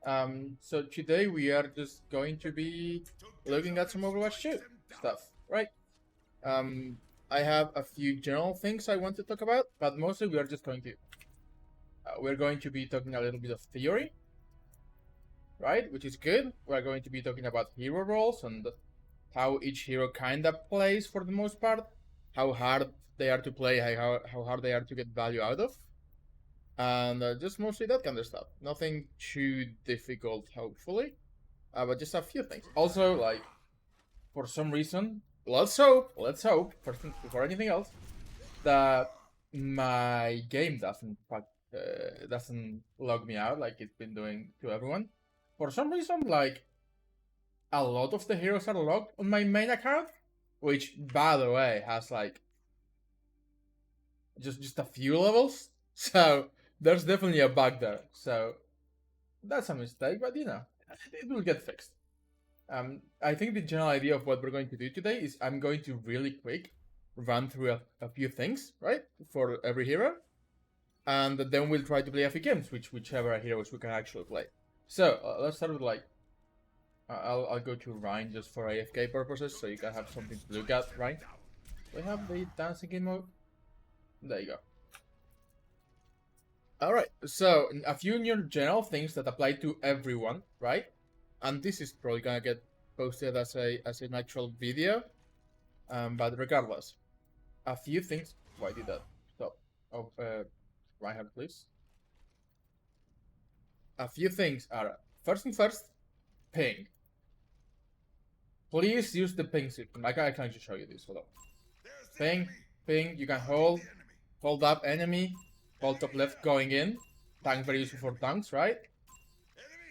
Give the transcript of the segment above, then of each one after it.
So today we are just going to be looking at some Overwatch 2 stuff, right? I have a few general things I want to talk about, but mostly we are just going to we're going to be talking a little bit of theory, right? Which is good. We're going to be talking about hero roles and how each hero kinda plays for the most part, how hard they are to play, how hard they are to get value out of, and just mostly that kind of stuff. Nothing too difficult, hopefully, but just a few things. Also, like, for some reason, let's hope, first before anything else, that my game doesn't log me out like it's been doing to everyone. For some reason, like, a lot of the heroes are logged on my main account, which, by the way, has like just a few levels. So there's definitely a bug there. So that's a mistake, but you know, it will get fixed. I think the general idea of what we're going to do today is I'm going to really quick run through a few things, right, for every hero, and then we'll try to play a few games, whichever heroes we can actually play. So let's start with like, I'll go to Ryan just for AFK purposes, so you can have something to look at, right? We have the dancing game mode. There you go. Alright, so a few new general things that apply to everyone, right? And this is probably gonna get posted as an actual video, but regardless, a few things. Why did that stop? Oh, right hand, please. A few things are first thing first, ping. Please use the ping system. I can just show you this. Hold on. Ping, ping. You can hold up enemy, hold top left going in. Tank very useful for tanks, right?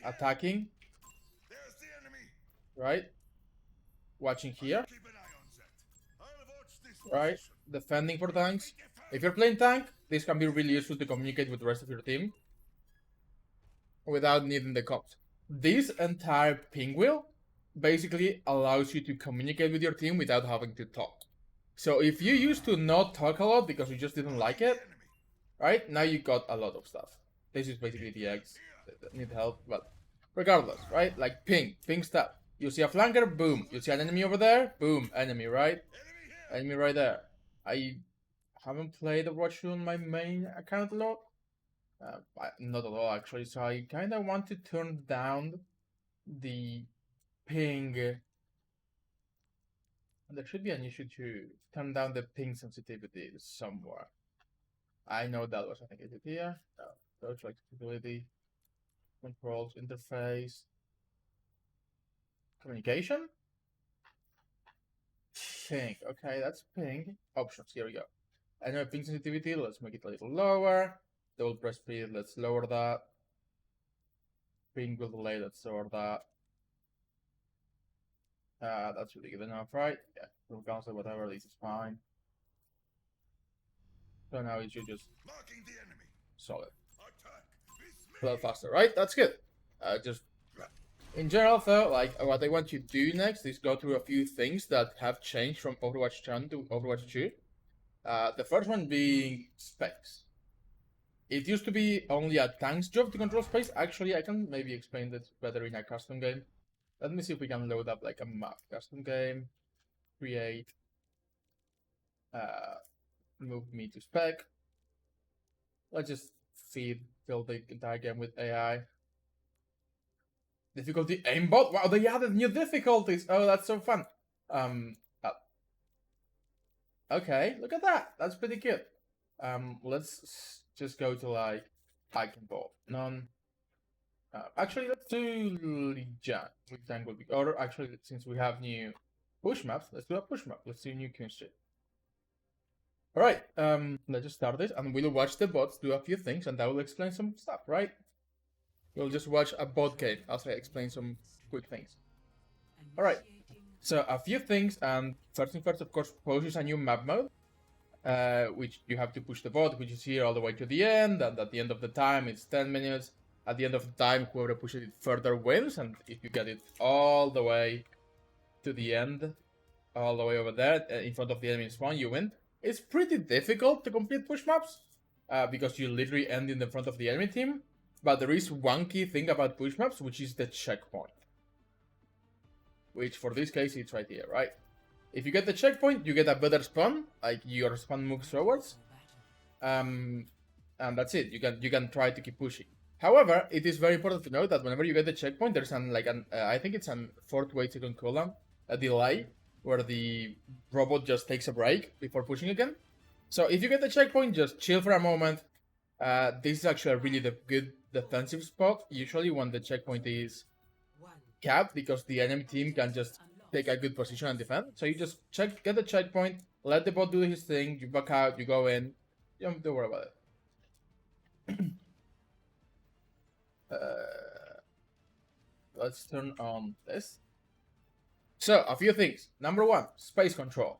Attacking. Right? Watching here. Right? Defending for tanks. If you're playing tank, this can be really useful to communicate with the rest of your team without needing the comms. This entire ping wheel basically allows you to communicate with your team without having to talk. So if you used to not talk a lot because you just didn't like it, right? Now you got a lot of stuff. This is basically the X that need help, but regardless, right? Like ping stuff. You see a flanker, boom. You see an enemy over there, boom, enemy, right? Enemy right there. I haven't played Overwatch 2 on my main account a lot. Not at all, actually, so I kind of want to turn down the ping. There should be an issue to turn down the ping sensitivity somewhere. I know that was, I think, it here. Search flexibility, controls, interface, communication. Ping. Okay, that's ping. Options. Here we go. I know ping sensitivity. Let's make it a little lower. Double press speed. Let's lower that. Ping will delay. Let's lower that. That's really good enough, right? Yeah. Full console, whatever. This is fine. So now it should just solid. A lot faster, right? That's good. Just in general, though, like what I want you to do next is go through a few things that have changed from Overwatch 1 to Overwatch 2. The first one being specs. It used to be only a tank's job to control space. Actually, I can maybe explain that better in a custom game. Let me see if we can load up like a map. Custom game, create, move me to spec. Let's just fill the entire game with AI. Difficulty aimbot. Wow, they added new difficulties. Oh, that's so fun. Okay, look at that. That's pretty good. Let's just go to like Icon Ball. None. Actually, let's do Legion. Legion will be. Or actually, since we have new push maps, let's do a push map. Let's do new Queen Street. All right. Let's just start it, and we'll watch the bots do a few things, and that will explain some stuff, right? We'll just watch a bot game as I explain some quick things. All right. So a few things, and first thing first, of course, poses a new map mode, which you have to push the bot, which is here all the way to the end, and at the end of the time, it's 10 minutes. At the end of the time, whoever pushes it further wins, and if you get it all the way to the end, all the way over there, in front of the enemy spawn, you win. It's pretty difficult to complete push maps, because you literally end in the front of the enemy team, But there is one key thing about push maps, which is the checkpoint. Which for this case, it's right here, right? If you get the checkpoint, you get a better spawn, like your spawn moves forwards. And that's it. You can try to keep pushing. However, it is very important to note that whenever you get the checkpoint, there's I think it's an 4 to 8 second cooldown, a delay, where the robot just takes a break before pushing again. So if you get the checkpoint, just chill for a moment. This is actually really the good defensive spot, usually when the checkpoint is capped, because the enemy team can just take a good position and defend. So you just get the checkpoint, let the bot do his thing, you back out, you go in. Don't worry about it. Let's turn on this. So, a few things. Number 1, space control.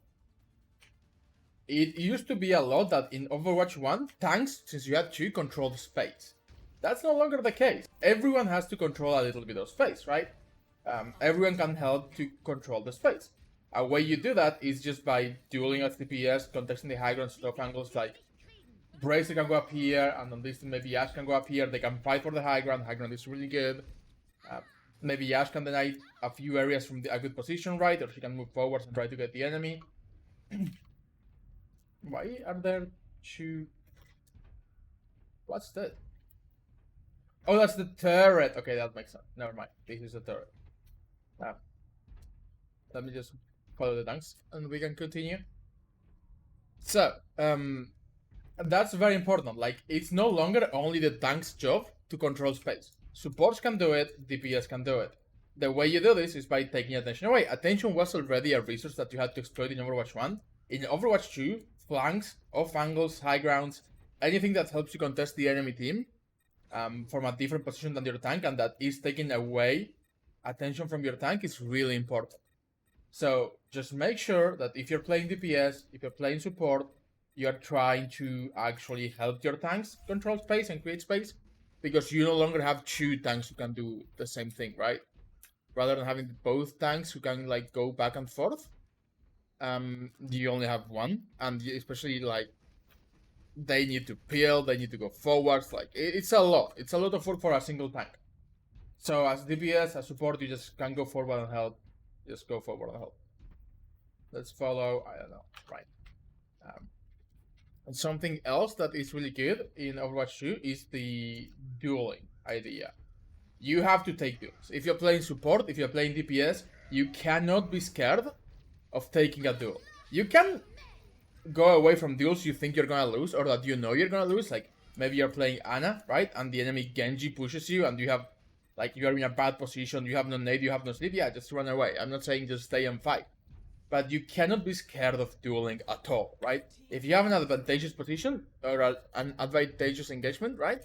It used to be a lot that in Overwatch 1, tanks, since you had 2, controlled space. That's no longer the case. Everyone has to control a little bit of space, right? Everyone can help to control the space. A way you do that is just by dueling at DPS, contesting the high ground stuff angles, like Bracer can go up here, and on this maybe Ash can go up here. They can fight for the high ground. High ground is really good. Maybe Ash can deny a few areas from a good position, right? Or she can move forwards and try to get the enemy. Why are there 2? What's that? Oh, that's the turret. Okay, that makes sense. Never mind. This is the turret. Let me just follow the tanks and we can continue. So, that's very important. Like, it's no longer only the tank's job to control space. Supports can do it, DPS can do it. The way you do this is by taking attention away. Attention was already a resource that you had to exploit in Overwatch 1. In Overwatch 2, flanks, off angles, high grounds, anything that helps you contest the enemy team from a different position than your tank, and that is taking away attention from your tank, is really important. So just make sure that if you're playing DPS, if you're playing support, you're trying to actually help your tanks control space and create space, because you no longer have 2 tanks who can do the same thing, right? Rather than having both tanks who can like go back and forth, you only have 1, and especially like they need to peel, they need to go forwards. Like it's a lot of work for a single tank. So as DPS, as support, you just can go forward and help. Just go forward and help. Let's follow. I don't know, right? And something else that is really good in Overwatch 2 is the dueling idea. You have to take duels. If you're playing support, if you're playing DPS, you cannot be scared of taking a duel. You can go away from duels you think you're gonna lose, or that you know you're gonna lose. Like maybe you're playing Ana, right? And the enemy Genji pushes you, and you have, like, you are in a bad position, you have no nade, you have no sleep. Yeah, just run away. I'm not saying just stay and fight. But you cannot be scared of dueling at all, right? If you have an advantageous position, or an advantageous engagement, right?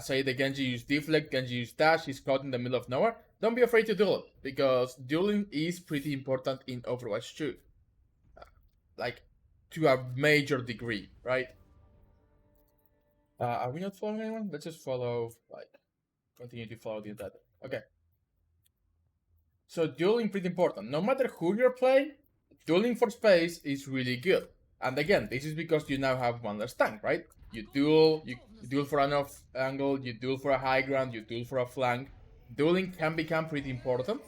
Say the Genji use deflect, Genji use dash, he's caught in the middle of nowhere, don't be afraid to duel it, because dueling is pretty important in Overwatch 2. Like, to a major degree, right? Are we not following anyone? Let's just follow, like, continue to follow the entire. Okay. So dueling pretty important. No matter who you're playing, dueling for space is really good. And again, this is because you now have 1 less tank, right? You duel for an off angle, you duel for a high ground, you duel for a flank. Dueling can become pretty important,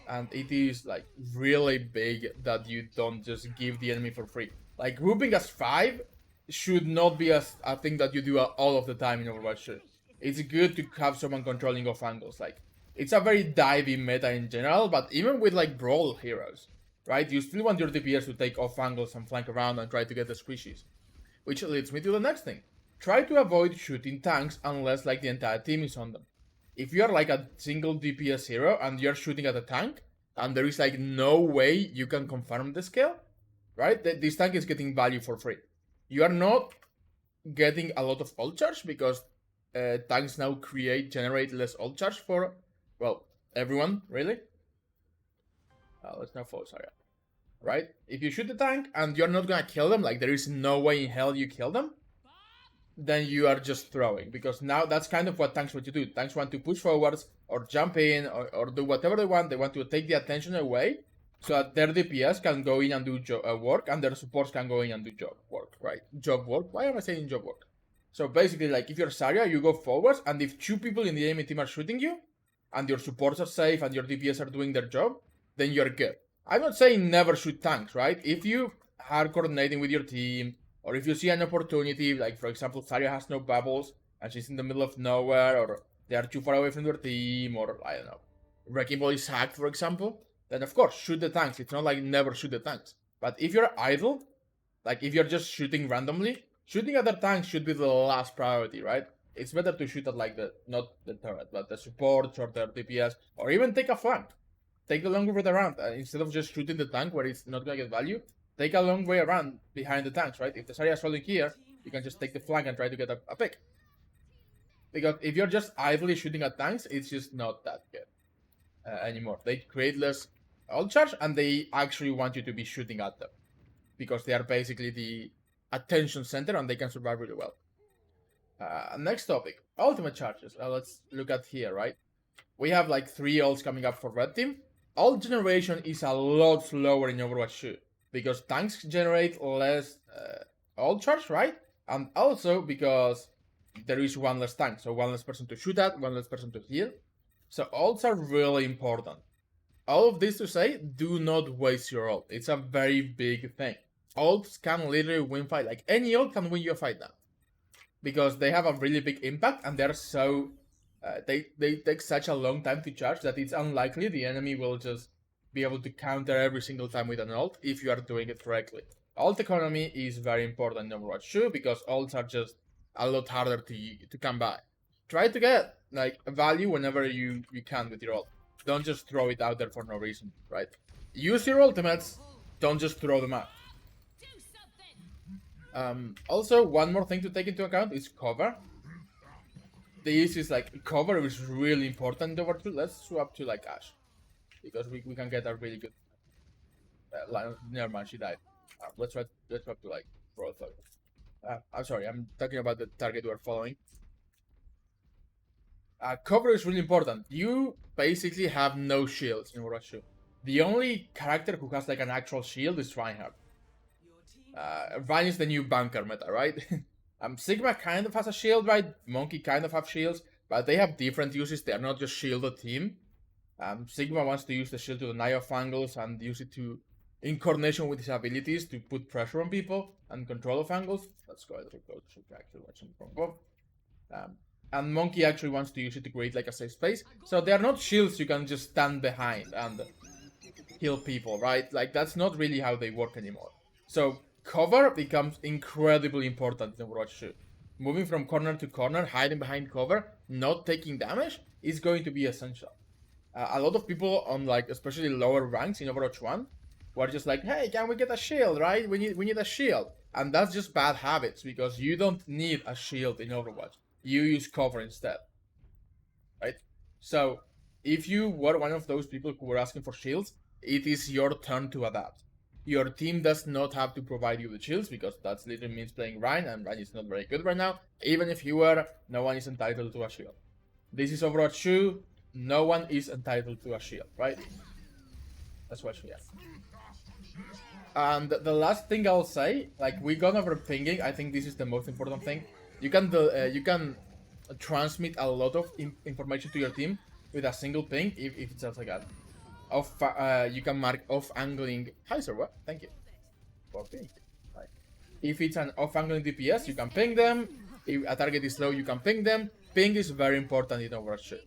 and it is like really big that you don't just give the enemy for free. Like grouping as 5 should not be a thing that you do all of the time in Overwatch 2. It's good to have someone controlling off angles. Like, it's a very divey meta in general, but even with like brawl heroes, right? You still want your DPS to take off angles and flank around and try to get the squishies. Which leads me to the next thing. Try to avoid shooting tanks unless like the entire team is on them. If you are like a single DPS hero and you're shooting at a tank, and there is like no way you can confirm the skill, right? This tank is getting value for free. You are not getting a lot of ult charge, because tanks now generate less ult charge for, well, everyone, really. Let's now focus area. Right? If you shoot the tank and you're not gonna kill them, like there is no way in hell you kill them, then you are just throwing, because now that's kind of what tanks want to do. Tanks want to push forwards or jump in or do whatever they want. They want to take the attention away so that their DPS can go in and do work, and their supports can go in and do job work, right? Job work. Why am I saying job work? So basically, like, if you're Zarya, you go forwards, and if 2 people in the enemy team are shooting you, and your supports are safe, and your DPS are doing their job, then you're good. I'm not saying never shoot tanks, right? If you are coordinating with your team, or if you see an opportunity, like, for example, Zarya has no bubbles, and she's in the middle of nowhere, or they are too far away from their team, or, I don't know, Wrecking Ball is hacked, for example, then of course, shoot the tanks. It's not like never shoot the tanks. But if you're idle, like if you're just shooting randomly, shooting at the tanks should be the last priority, right? It's better to shoot at like not the turret, but the support or the DPS, or even take a flank. Take the long way around. Instead of just shooting the tank where it's not gonna get value, take a long way around behind the tanks, right? If the Zarya is holding here, you can just take the flank and try to get a pick. Because if you're just idly shooting at tanks, it's just not that good anymore. They create less ult charge, and they actually want you to be shooting at them. Because they are basically the attention center, and they can survive really well. Next topic, ultimate charges. Let's look at here, right? We have like 3 ults coming up for red team. Ult generation is a lot slower in Overwatch 2, because tanks generate less ult charge, right? And also because there is 1 less tank, so 1 less person to shoot at, 1 less person to heal. So ults are really important. All of this to say, do not waste your ult. It's a very big thing. Ults can literally win fight. Like, any ult can win you a fight now. Because they have a really big impact, and they're so... they take such a long time to charge that it's unlikely the enemy will just be able to counter every single time with an ult if you are doing it correctly. Ult economy is very important in Overwatch 2, because ults are just a lot harder to come by. Try to get like value whenever you can with your ult. Don't just throw it out there for no reason, right? Use your ultimates, don't just throw them out. Also, one more thing to take into account is cover. This is like, cover is really important over to. Let's swap to like Ashe, because we can get a really good line. Never mind, she died. Let's swap to like Rotho. I'm sorry, I'm talking about the target we're following. Cover is really important. You basically have no shields in Overwatch 2. The only character who has like an actual shield is Reinhardt. Ryan is the new bunker meta, right? Sigma kind of has a shield, right? Monkey kind of have shields, but they have different uses. They are not just shielded team. Sigma wants to use the shield to deny off angles and use it to, in coordination with his abilities, to put pressure on people and control of angles. Let's go ahead and go to actually watching from above. And Monkey actually wants to use it to create like a safe space. So they are not shields you can just stand behind and heal people, right? Like, that's not really how they work anymore. So cover becomes incredibly important in Overwatch 2. Moving from corner to corner, hiding behind cover, not taking damage is going to be essential. A lot of people on like, especially lower ranks in Overwatch 1, were just like, hey, can we get a shield, right? We need a shield. And that's just bad habits, because you don't need a shield in Overwatch. You use cover instead, right? So if you were one of those people who were asking for shields, it is your turn to adapt. Your team does not have to provide you with shields, because that's literally means playing Ryan, and Ryan is not very good right now. Even if you were, no one is entitled to a shield. This is Overwatch 2, no one is entitled to a shield, right? That's what we have. And the last thing I'll say, like, we gone over pinging. I think this is the most important thing. You can transmit a lot of information to your team with a single ping if it's just like a you can mark off angling. Hi sir, what? Thank you for ping. Right. If it's an off angling DPS, you can ping them. If a target is low, you can ping them. Ping is very important in Overwatch 2.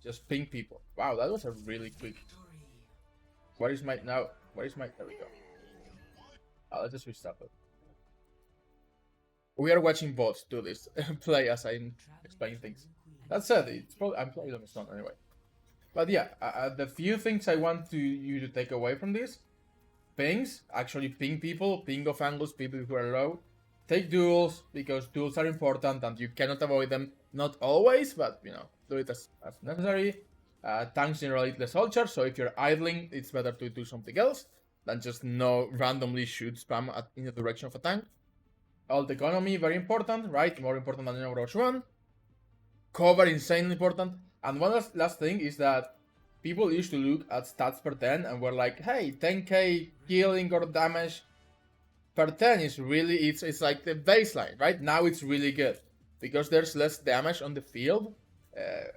Just ping people. Wow, that was a really quick. Where is my now? Where is my? There we go. Let's just restart it. We are watching bots do this, play as I'm explaining things. That said, it's probably, I'm playing on the stone anyway. But yeah, the few things I want you to take away from this: pings, actually ping people, ping off angles, people who are low. Take duels, because duels are important and you cannot avoid them. Not always, but you know, do it as necessary. Tanks generate less ult charge, so if you're idling, it's better to do something else than just randomly shoot spam in the direction of a tank. Ult economy, very important, right? More important than in Overwatch 1. Cover, insanely important. And one last thing is that people used to look at stats per 10 and were like, hey, 10k healing or damage. per 10 is really, it's like the baseline, right? Now it's really good. Because there's less damage on the field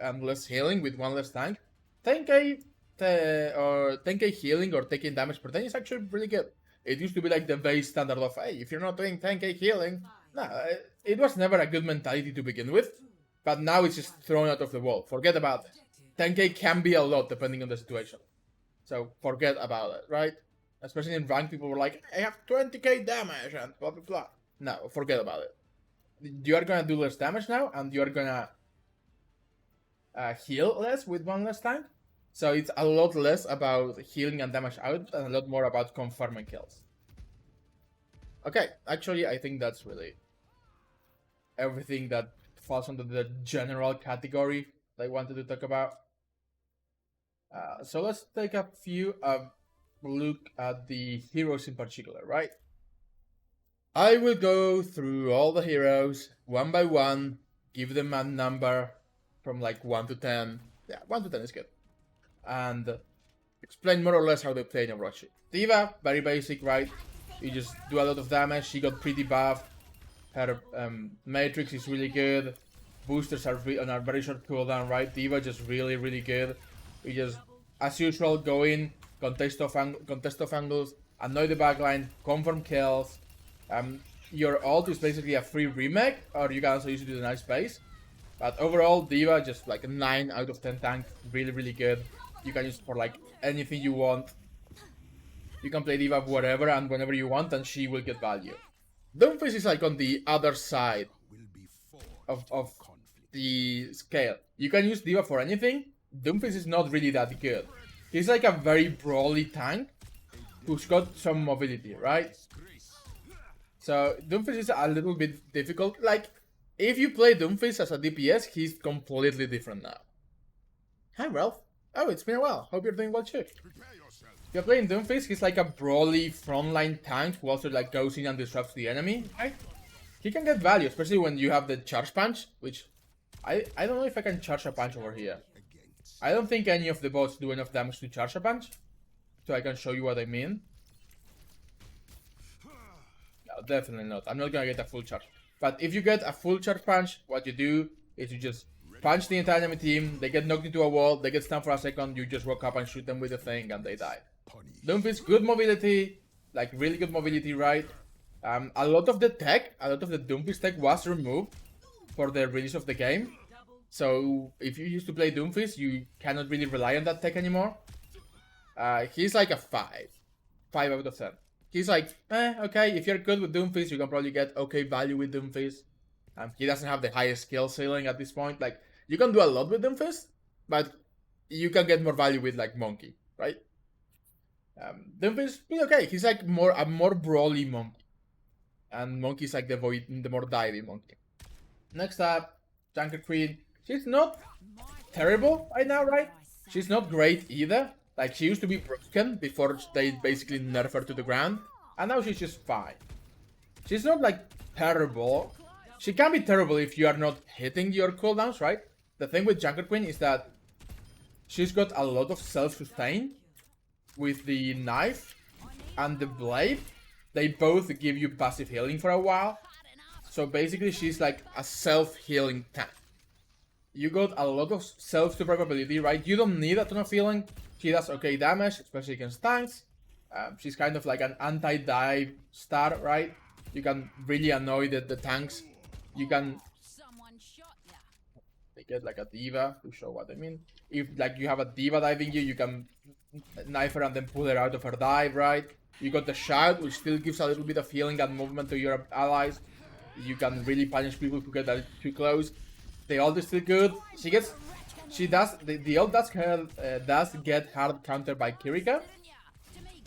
and less healing with one less tank. 10k or 10k healing or taking damage per 10 is actually really good. It used to be like the base standard of, hey, if you're not doing 10k healing, no, it was never a good mentality to begin with. But now it's just thrown out of the wall. Forget about it. 10k can be a lot depending on the situation. So forget about it, right? Especially in rank, people were like, I have 20k damage and blah blah blah. No, forget about it. You are gonna do less damage now, and you are gonna heal less with one less tank. So it's a lot less about healing and damage out, and a lot more about confirming kills. Okay, actually, I think that's really everything that falls under the general category that I wanted to talk about. So let's take a few look at the heroes in particular, right? I will go through all the heroes one by one, give them a number from like 1 to 10. Yeah, 1 to 10 is good. And explain more or less how they play in Overwatch. Diva, very basic, right? You just do a lot of damage. She got pretty buff. Her matrix is really good. Boosters are on a very short cooldown, right? Diva just really, really good. You just, as usual, go in, contest off angles, annoy the backline, confirm kills. Your ult is basically a free remake, or you can also use it with a nice base. But overall, Diva just like a 9 out of 10 tank, really, really good. You can use it for like anything you want. You can play Diva wherever and whenever you want, and she will get value. Doomfist is like on the other side of the scale. You can use Diva for anything. Doomfist is not really that good. He's like a very brawly tank who's got some mobility, right? So Doomfist is a little bit difficult. Like, if you play Doomfist as a DPS, he's completely different now. Hi, Ralph. Oh, it's been a while. Hope you're doing well too. If you're playing Doomfist, he's like a brawly frontline tank who also like goes in and disrupts the enemy, right? He can get value, especially when you have the charge punch, which I don't know if I can charge a punch over here. I don't think any of the bots do enough damage to charge a punch, so I can show you what I mean. No, definitely not. I'm not gonna get a full charge. But if you get a full charge punch, what you do is you just punch the entire enemy team, they get knocked into a wall, they get stunned for a second, you just walk up and shoot them with the thing and they die. Doomfist, good mobility, like really good mobility, right? A lot of the Doomfist tech was removed for the release of the game. So if you used to play Doomfist, you cannot really rely on that tech anymore. He's like a 5 out of 10. He's like, okay, if you're good with Doomfist, you can probably get okay value with Doomfist. He doesn't have the highest skill ceiling at this point. Like, you can do a lot with Doomfist, but you can get more value with like Monkey, right? Doomfist, okay, he's like a more brawly Monkey. And Monkey's like the more divey Monkey. Next up, Junkrat Queen. She's not terrible right now, right? She's not great either. Like, she used to be broken before they basically nerfed her to the ground. And now she's just fine. She's not, like, terrible. She can be terrible if you are not hitting your cooldowns, right? The thing with Junkrat Queen is that she's got a lot of self-sustain with the knife and the blade. They both give you passive healing for a while. So basically, she's like a self-healing tank. You got a lot of self-survivability, right? You don't need a ton of healing. She does okay damage, especially against tanks. She's kind of like an anti-dive star, right? You can really annoy the tanks. You can... They get like a Diva to show what I mean. If like you have a Diva diving you, you can knife her and then pull her out of her dive, right? You got the Shout, which still gives a little bit of healing and movement to your allies. You can really punish people who get a little too close. The ult is still good. The ult does get hard countered by Kirika,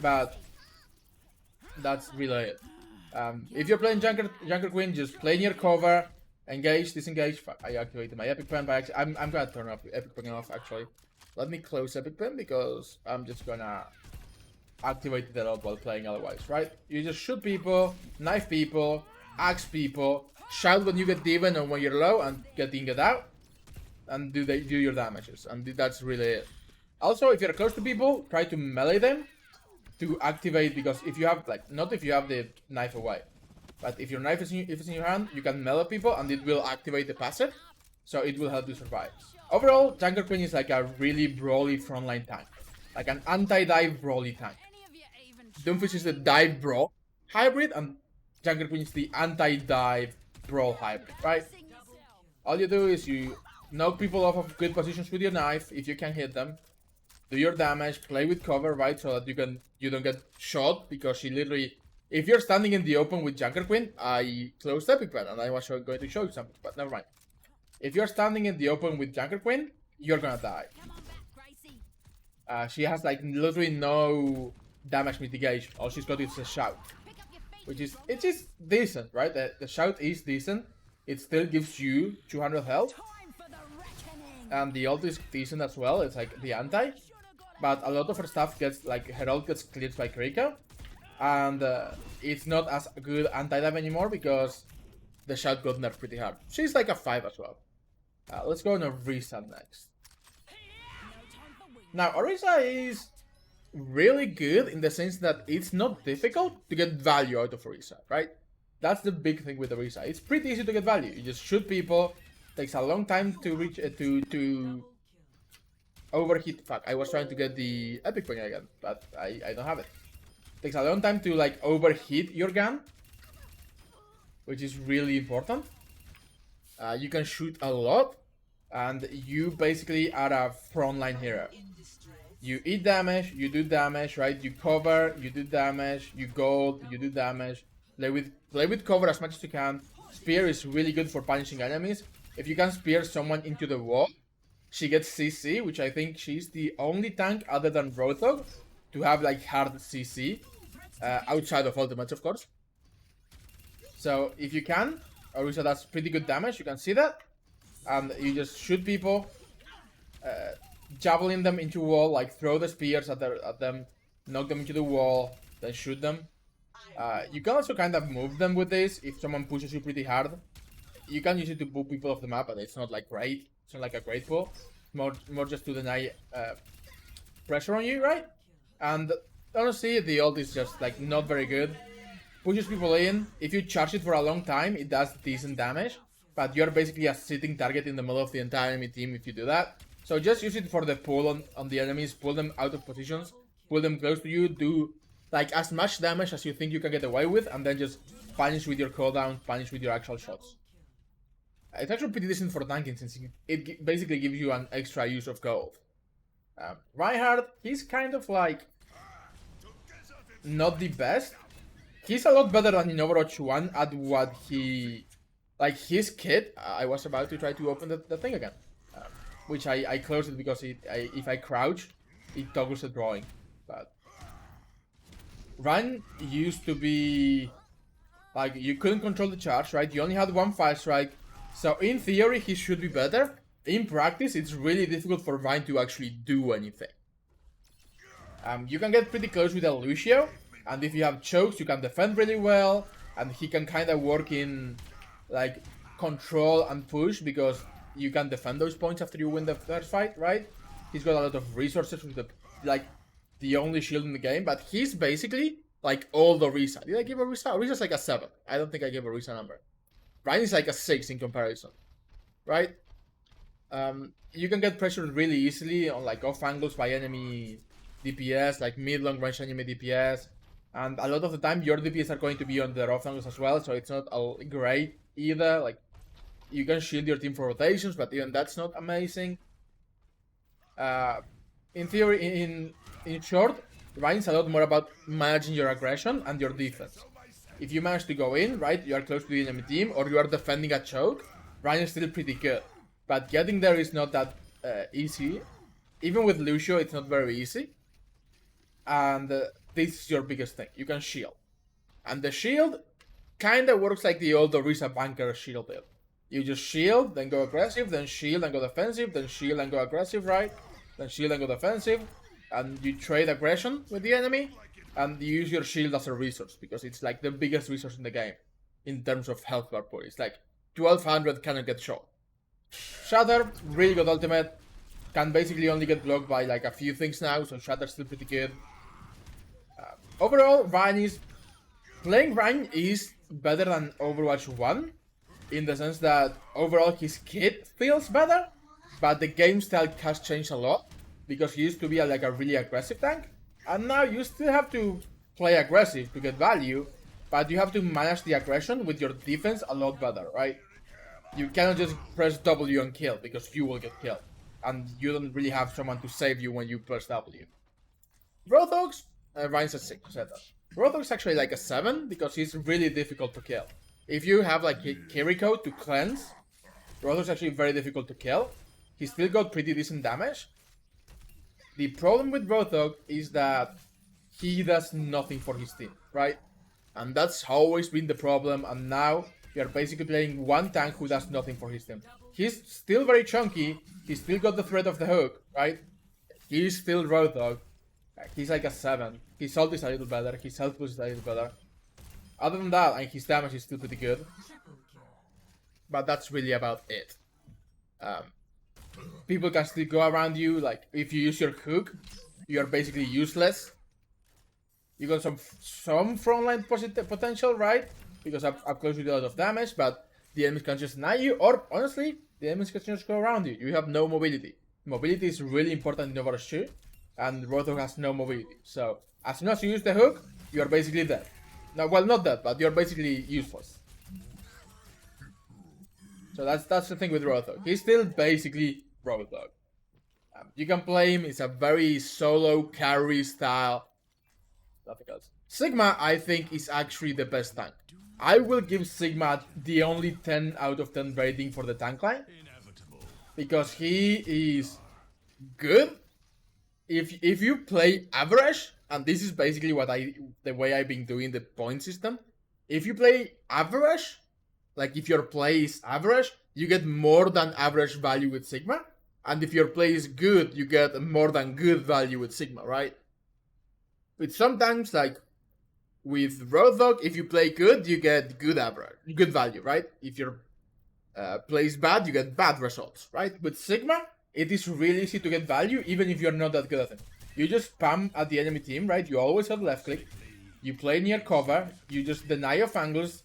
but that's really it. If you're playing Junkrat Queen, just play near cover, engage, disengage. Fuck, I activated my Epic Pen by accident. I'm gonna turn off Epic Pen off actually. Let me close Epic Pen because I'm just gonna activate that ult while playing otherwise, right? You just shoot people, knife people, axe people, shout when you get Diva and when you're low, and get in, get out, and do your damages, and that's really it. Also, if you're close to people, try to melee them, to activate, because if you have like, not if you have the knife away, but if your knife is if it's in your hand, you can melee people and it will activate the passive, so it will help you survive. Overall, Junker Queen is like a really brawly frontline tank, like an anti-dive brawly tank. Doomfist is the dive brawl hybrid, and Junker Queen is the anti-dive brawl hybrid, right? All you do is you knock people off of good positions with your knife if you can hit them. Do your damage, play with cover, right? So that you don't get shot, because she literally, if you're standing in the open with Junker Queen, I closed Epic Pen and I was going to show you something, but never mind. If you're standing in the open with Junker Queen, you're gonna die. She has like literally no damage mitigation. All she's got is a shout, which is, it is decent, right? The shout is decent. It still gives you 200 health, and the ult is decent as well. It's like the anti, but a lot of her stuff gets like, her ult gets cleared by Krika, and it's not as good anti-dive anymore because the shout got nerfed pretty hard. She's like a 5 as well. Let's go on Araisa next. Now, Araisa is really good in the sense that it's not difficult to get value out of Araisa, right? That's the big thing with Araisa. It's pretty easy to get value. You just shoot people. Takes a long time to reach to overheat. Fuck, I was trying to get the epic point again, but I don't have it. Takes a long time to like overheat your gun, which is really important. You can shoot a lot, and you basically are a frontline hero. You eat damage, you do damage, right? You cover, you do damage, you gold, you do damage. Play with cover as much as you can. Spear is really good for punishing enemies. If you can spear someone into the wall, she gets CC, which I think she's the only tank other than Rotho to have like hard CC, outside of ultimates, of course. So if you can, Araisa does pretty good damage, you can see that. And you just shoot people, javelin them into wall, like throw the spears at them, knock them into the wall, then shoot them. You can also kind of move them with this if someone pushes you pretty hard. You can use it to pull people off the map, and it's not like great. It's not like a great pull. More just to deny pressure on you, right? And honestly, the ult is just like not very good. Pushes people in. If you charge it for a long time, it does decent damage, but you're basically a sitting target in the middle of the entire enemy team if you do that. So just use it for the pull on the enemies, pull them out of positions, pull them close to you, do like as much damage as you think you can get away with, and then just punish with your cooldown, punish with your actual shots. It's actually pretty decent for tanking, since it basically gives you an extra use of gold. Reinhardt, he's kind of like not the best. He's a lot better than in Overwatch 1 at what he... Like his kit, I was about to try to open the thing again. Which I closed it because if I crouch, it toggles the drawing. But Ryan used to be like, you couldn't control the charge, right? You only had one fire strike. So in theory, he should be better. In practice, it's really difficult for Ryan to actually do anything. You can get pretty close with a Lucio, and if you have chokes, you can defend really well, and he can kind of work in like control and push, because you can defend those points after you win the first fight, right? He's got a lot of resources with the only shield in the game, but he's basically like all the Araisa. Did I give Araisa? Arisa's like a 7. I don't think I gave Araisa a number. Ryan is like a 6 in comparison, right? You can get pressured really easily on like off angles by enemy DPS, like mid-long range enemy DPS, and a lot of the time your DPS are going to be on their off angles as well, so it's not great either. Like, you can shield your team for rotations, but even that's not amazing. In theory, in short, Ryan's a lot more about managing your aggression and your defense. If you manage to go in, right, you are close to the enemy team, or you are defending a choke, Ryan is still pretty good. But getting there is not that easy. Even with Lucio, it's not very easy. And this is your biggest thing. You can shield. And the shield kind of works like the old Araisa Banker shield build. You just shield, then go aggressive, then shield and go defensive, then shield and go aggressive, right? Then shield and go defensive. And you trade aggression with the enemy, and you use your shield as a resource, because it's like the biggest resource in the game in terms of health bar pool. It's like 1200 cannot get shot. Shatter, really good ultimate. Can basically only get blocked by like a few things now, so Shatter's still pretty good. overall, playing Ryan is better than Overwatch 1 in the sense that overall his kit feels better, but the game style has changed a lot because he used to be like a really aggressive tank, and now you still have to play aggressive to get value, but you have to manage the aggression with your defense a lot better, right? You cannot just press W and kill because you will get killed, and you don't really have someone to save you when you press W. Rotho's Ryan's a 6, said that. Rotho's actually like a 7 because he's really difficult to kill. If you have like Kiriko to cleanse, Rotho's actually very difficult to kill. He still got pretty decent damage. The problem with Rotho is that he does nothing for his team, right? And that's always been the problem, and now you're basically playing one tank who does nothing for his team. He's still very chunky, he's still got the threat of the hook, right? He's still Rotho. He's like a 7. His ult is a little better, his health boost is a little better. Other than that, and his damage is still pretty good. But that's really about it. People can still go around you, like, if you use your hook, you're basically useless. You got some frontline potential, right? Because up close you do a lot of damage, but the enemies can just deny you, or honestly, the enemies can just go around you. You have no mobility. Mobility is really important in Overwatch 2, and Rotho has no mobility. So, as soon as you use the hook, you are basically dead. No, well, not dead, but you're basically useless. So that's the thing with Rotho. He's still basically Rotho. You can play him, it's a very solo carry style. Nothing else. Sigma, I think, is actually the best tank. I will give Sigma the only 10 out of 10 rating for the tank line. Because he is good. If you play average, and this is basically the way I've been doing the point system. If you play average, like if your play is average, you get more than average value with Sigma. And if your play is good, you get more than good value with Sigma, right? But sometimes, like with Rotho, if you play good, you get good value, right? If your play is bad, you get bad results, right? With Sigma, it is really easy to get value, even if you're not that good at it. You just spam at the enemy team, right? You always have left click. You play near cover. You just deny off angles.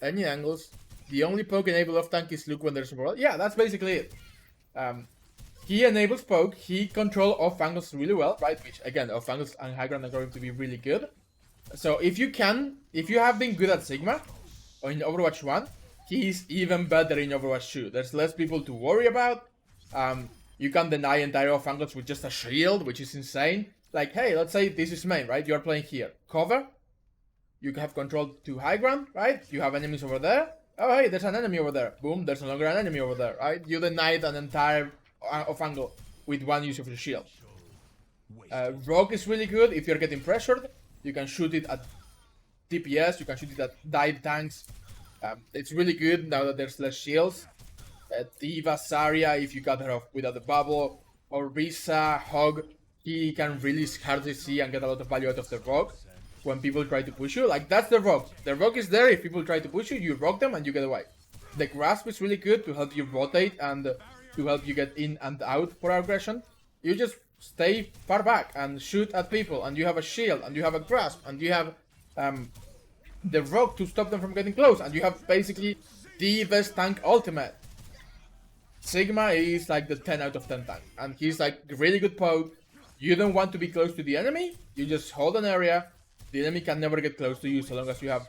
Any angles. The only poke enable off tank is look when there's a ball. Yeah, that's basically it. He enables poke. He controls off angles really well, right? Which again, off angles and high ground are going to be really good. So if you have been good at Sigma or in Overwatch 1, he's even better in Overwatch 2. There's less people to worry about. You can deny entire off angles with just a shield, which is insane. Like, hey, let's say this is main, right? You're playing here. Cover. You have control to high ground, right? You have enemies over there. Oh, hey, there's an enemy over there. Boom, there's no longer an enemy over there, right? You denied an entire off angle with one use of your shield. Rogue is really good if you're getting pressured. You can shoot it at DPS, you can shoot it at dive tanks. It's really good now that there's less shields. Diva, Zarya, if you got her off without the bubble. Or Araisa, Hog, he can really hardly see and get a lot of value out of the Rogue when people try to push you. Like, that's the Rogue. The Rogue is there if people try to push you, you rock them and you get away. The Grasp is really good to help you rotate and to help you get in and out for aggression. You just stay far back and shoot at people, and you have a shield, and you have a Grasp, and you have the Rogue to stop them from getting close, and you have basically the best tank ultimate. Sigma is like the 10 out of 10 tank, and he's like really good poke. You don't want to be close to the enemy, you just hold an area. The enemy can never get close to you so long as you have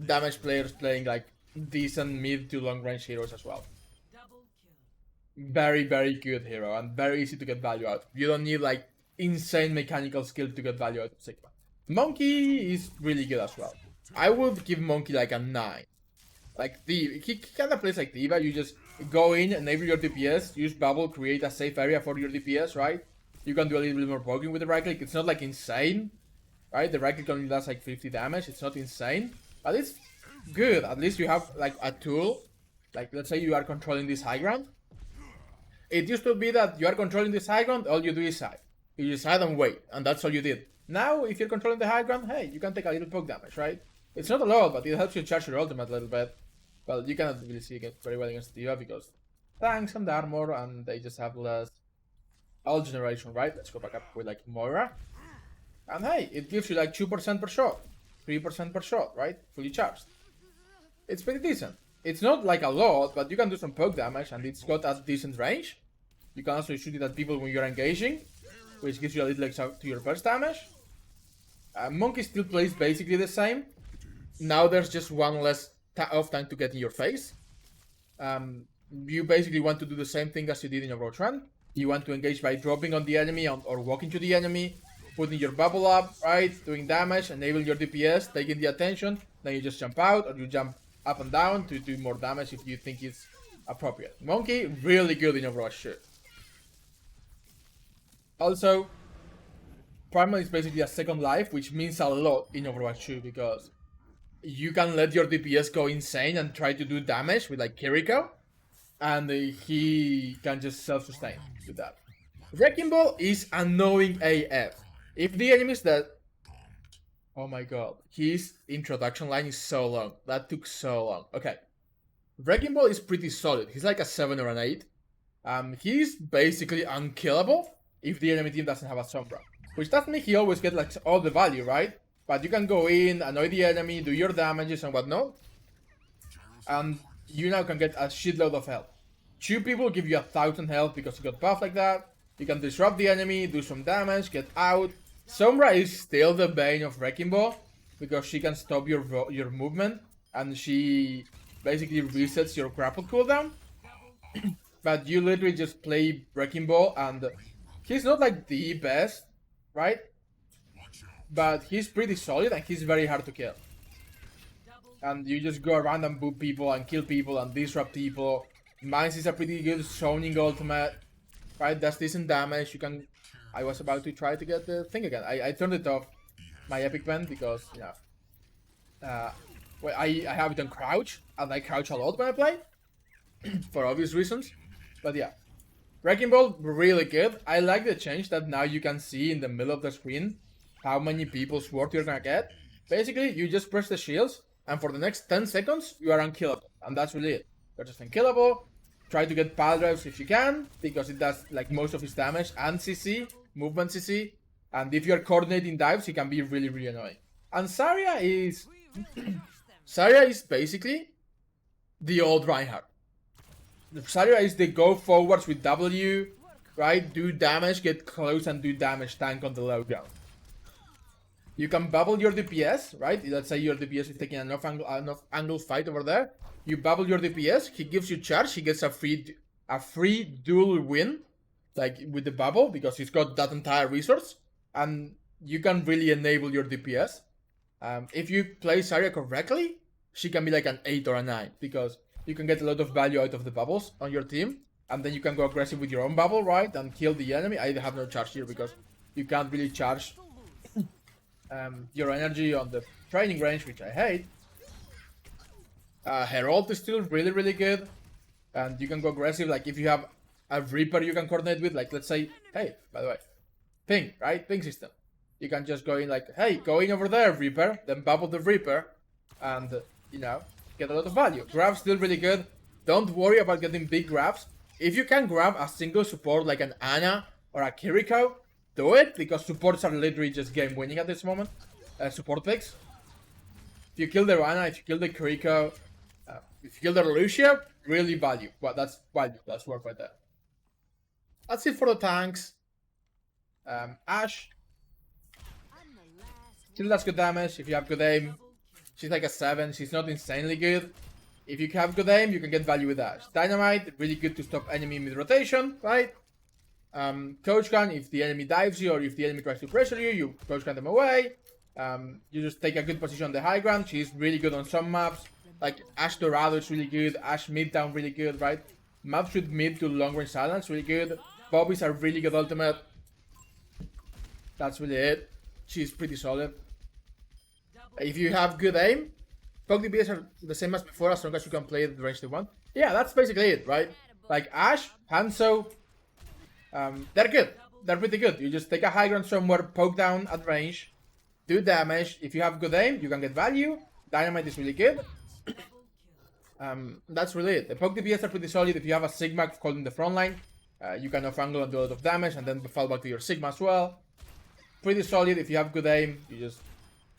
damage players playing like decent mid to long range heroes as well. Very, very good hero and very easy to get value out. You don't need like insane mechanical skill to get value out of Sigma. Monkey is really good as well. I would give Monkey like a 9. Like Diva, he kind of plays like Diva. You just go in, enable your DPS, use bubble, create a safe area for your DPS, right? You can do a little bit more poking with the right click. It's not like insane, right? The right click only does like 50 damage. It's not insane, but it's good. At least you have like a tool. Like let's say you are controlling this high ground. It used to be that you are controlling this high ground, all you do is side. You just side and wait, and that's all you did. Now, if you're controlling the high ground, hey, you can take a little poke damage, right? It's not a lot, but it helps you charge your ultimate a little bit. Well, you cannot really see it very well against Diva because tanks and armor, and they just have less ult generation, right? Let's go back up with like Moira. And hey, it gives you like 2% per shot, 3% per shot, right? Fully charged. It's pretty decent. It's not like a lot, but you can do some poke damage, and it's got a decent range. You can also shoot it at people when you're engaging, which gives you a little extra to your burst damage. Monkey still plays basically the same. Now there's just one less off time to get in your face. You basically want to do the same thing as you did in OW1. You want to engage by dropping on the enemy or walking to the enemy, putting your bubble up, right, doing damage, enable your DPS, taking the attention, then you just jump out, or you jump up and down to do more damage if you think it's appropriate. Monkey, really good in OW2. Also, Primal is basically a second life, which means a lot in OW2 because you can let your DPS go insane and try to do damage with like Kiriko, and he can just self-sustain with that. Wrecking Ball is annoying AF. If the enemies that... Oh my god, his introduction line is so long. That took so long. Okay. Wrecking Ball is pretty solid. He's like a 7 or an 8. He's basically unkillable if the enemy team doesn't have a Sombra. Which doesn't mean he always gets like all the value, right? But you can go in, annoy the enemy, do your damages and whatnot. And you now can get a shitload of health. 2 people give you 1,000 health because you got buffed like that. You can disrupt the enemy, do some damage, get out. Sombra is still the bane of Wrecking Ball because she can stop your movement and she basically resets your grapple cooldown. But you literally just play Wrecking Ball and he's not like the best, right? But he's pretty solid and he's very hard to kill. And you just go around and boop people and kill people and disrupt people. Mines is a pretty good zoning ultimate, right? Does decent damage. You can... I was about to try to get the thing again. I turned it off, my epic pen, because, you know... well, I have it on crouch, and I crouch a lot when I play. For obvious reasons. But yeah. Wrecking Ball, really good. I like the change that now you can see in the middle of the screen how many people's work you're gonna get. Basically, you just press the shields, and for the next 10 seconds, you are unkillable. And that's really it. You're just unkillable. Try to get pile drives if you can, because it does like most of his damage and CC, movement CC. And if you're coordinating dives, he can be really, really annoying. And Zarya is... Zarya is basically the old Reinhardt. Zarya is the go forwards with W, right? Do damage, get close and do damage tank on the low ground. You can bubble your DPS, right? Let's say your DPS is taking enough angle fight over there. You bubble your DPS, he gives you charge, he gets a free dual win, like with the bubble, because he's got that entire resource, and you can really enable your DPS. If you play Zarya correctly, she can be like an 8 or a 9, because you can get a lot of value out of the bubbles on your team, and then you can go aggressive with your own bubble, right, and kill the enemy. I have no charge here, because you can't really charge your energy on the training range, which I hate. Herald is still really, really good, and you can go aggressive, like if you have a Reaper you can coordinate with, like let's say, hey, by the way, ping, right, ping system. You can just go in like, hey, go in over there, Reaper, then bubble the Reaper, and, you know, get a lot of value. Grab's still really good. Don't worry about getting big grabs. If you can grab a single support like an Ana or a Kiriko, do it, because supports are literally just game winning at this moment. Support picks. If you kill the Ana, if you kill the Kiriko, if you kill the Lucia, really value. Well, that's value. That's work right there. That's it for the tanks. Ashe. Still does good damage if you have good aim. She's like a 7. She's not insanely good. If you have good aim, you can get value with Ashe. Dynamite, really good to stop enemy mid-rotation, right? Coach Gun, if the enemy dives you or if the enemy tries to pressure you, you Coach Gun them away. You just take a good position on the high ground. She's really good on some maps. Like Ashe Dorado is really good. Ashe mid-down really good, right? Maps with mid to long-range silence, really good. Bobbies are really good ultimate. That's really it. She's pretty solid. If you have good aim, poke DPS are the same as before as long as you can play the range they want. Yeah, that's basically it, right? Like Ashe, Hanzo, they're good. They're pretty good. You just take a high ground somewhere, poke down at range, do damage. If you have good aim, you can get value. Dynamite is really good. That's really it. The poke DPS are pretty solid. If you have a Sigma holding the front line, you can off angle and do a lot of damage and then fall back to your Sigma as well. pretty solid. If you have good aim, you just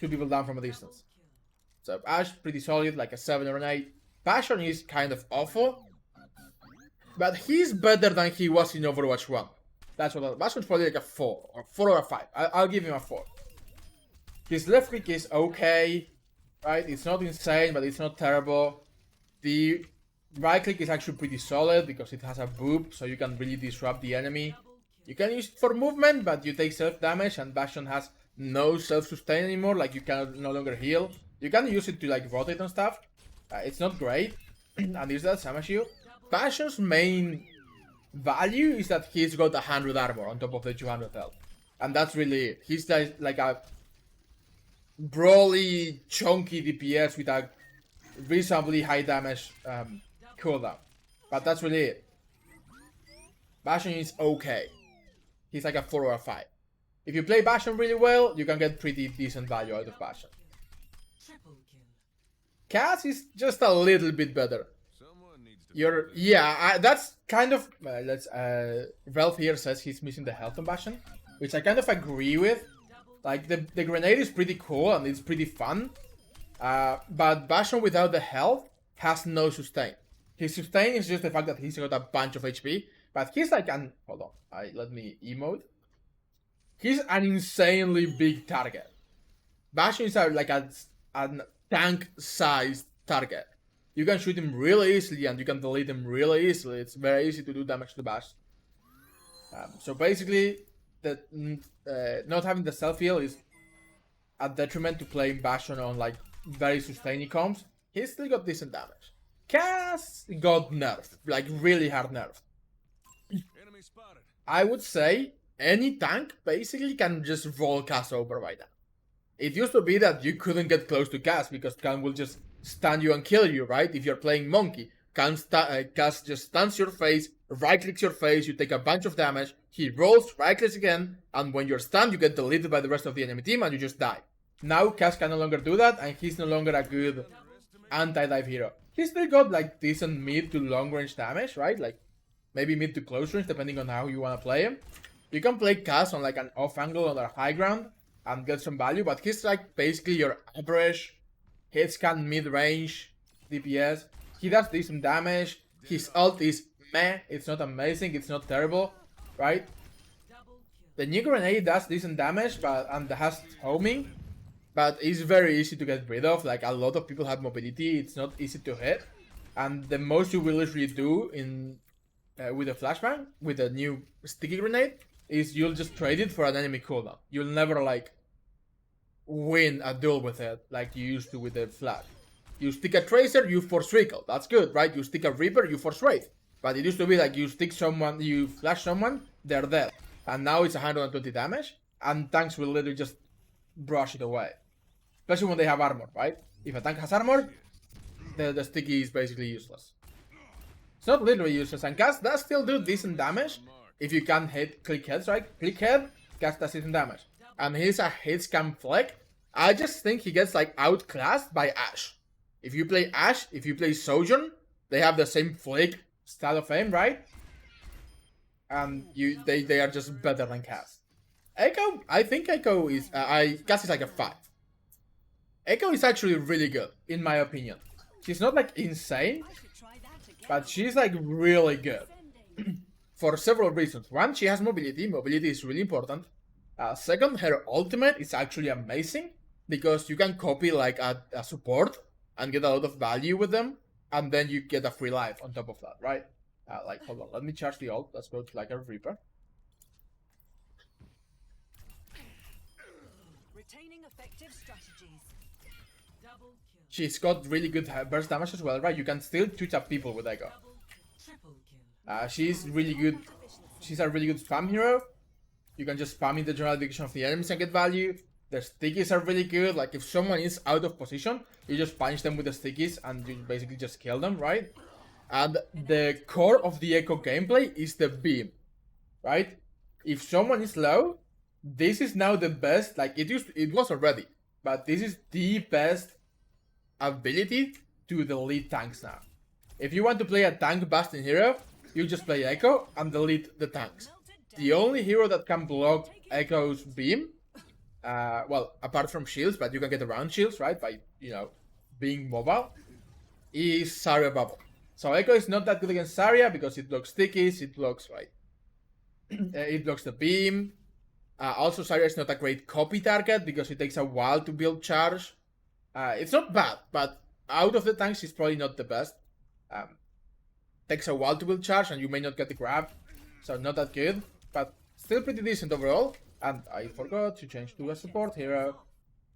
shoot people down from a distance. So Ashe, pretty solid, like a 7 or an 8. Bastion is kind of awful, but he's better than he was in Overwatch 1. That's what Bastion's probably like a 4 or a 5. I'll give him a 4. His left click is okay, right? It's not insane, but it's not terrible. The right click is actually pretty solid because it has a boop, so you can really disrupt the enemy. You can use it for movement, but you take self-damage, and Bastion has no self-sustain anymore, like you can no longer heal. You can use it to like rotate and stuff. It's not great, and is that same issue? Bastion's main value is that he's got 100 armor on top of the 200 health. And that's really it. He's like a brawly, chunky DPS with a reasonably high damage cooldown. But that's really it. Bastion is okay. He's like a 4 or a 5. If you play Bastion really well, you can get pretty decent value out of Bastion. Cass is just a little bit better. That's kind of Ralph here says he's missing the health on Bastion, which I kind of agree with. Like the grenade is pretty cool and it's pretty fun, but Bastion without the health has no sustain. His sustain is just the fact that he's got a bunch of HP, but he's like an let me emote. He's an insanely big target. Bastion is like a tank-sized target. You can shoot him really easily and you can delete him really easily. It's very easy to do damage to Bash. So basically, not having the self-heal is a detriment to playing Bastion on like very sustainy comps. He's still got decent damage. Cass got nerfed, like really hard nerfed. I would say any tank basically can just roll Cass over right now. It used to be that you couldn't get close to Cass because Cass will just stun you and kill you, right? If you're playing Monkey, Cass just stuns your face, right-clicks your face, you take a bunch of damage, he rolls, right-clicks again, and when you're stunned, you get deleted by the rest of the enemy team and you just die. Now Cass can no longer do that, and he's no longer a good anti-dive hero. He's still got like decent mid to long range damage, right? Like maybe mid to close range, depending on how you want to play him. You can play Cass on like an off angle on a high ground and get some value, but he's like basically your average hit scan mid-range DPS. He does decent damage. His ult is meh. It's not amazing. It's not terrible, right? The new grenade does decent damage, and has homing, but it's very easy to get rid of. Like a lot of people have mobility. It's not easy to hit, and the most you will usually do in with a flashbang with a new sticky grenade is you'll just trade it for an enemy cooldown. You'll never like win a duel with it like you used to with the flash. You stick a tracer, you force recall. That's good, right? You stick a reaper, you force wraith. But it used to be like you stick someone, you flash someone, they're dead. And now it's 120 damage, and tanks will literally just brush it away. Especially when they have armor, right? If a tank has armor, the sticky is basically useless. It's not literally useless, and Cass does still do decent damage if you can hit click heads, right? Click head, Cass does decent damage. And he's a hit scam flick. I just think he gets like outclassed by Ashe. If you play Ashe, if you play Sojourn, they have the same flick style of aim, right? And they are just better than Cass. Echo, I think Echo is Cass is like a 5. Echo is actually really good, in my opinion. She's not like insane, but she's like really good. For several reasons. One, she has mobility. Mobility is really important. Second, her ultimate is actually amazing because you can copy like a support and get a lot of value with them, and then you get a free life on top of that, right? Like, hold on, let me charge the ult. Let's go to like a Reaper. Retaining effective strategies. She's got really good burst damage as well, right? You can still twitch up people with Echo. She's really good. She's a really good spam hero. You can just spam in the general direction of the enemies and get value. The stickies are really good. Like if someone is out of position, you just punch them with the stickies and you basically just kill them, right? And the core of the Echo gameplay is the beam, right? If someone is low, this is now the best. Like it was already, but this is the best ability to delete tanks now. If you want to play a tank Bastion hero, you just play Echo and delete the tanks. The only hero that can block Echo's beam well, apart from shields, but you can get around shields, right? By, you know, being mobile, is Zarya Bubble. So Echo is not that good against Zarya because it blocks stickies, it blocks, right? It blocks the beam. Also, Zarya is not a great copy target because it takes a while to build charge. It's not bad, but out of the tanks, she's probably not the best. Takes a while to build charge, and you may not get the grab, so not that good, but still pretty decent overall. And I forgot to change to a support hero.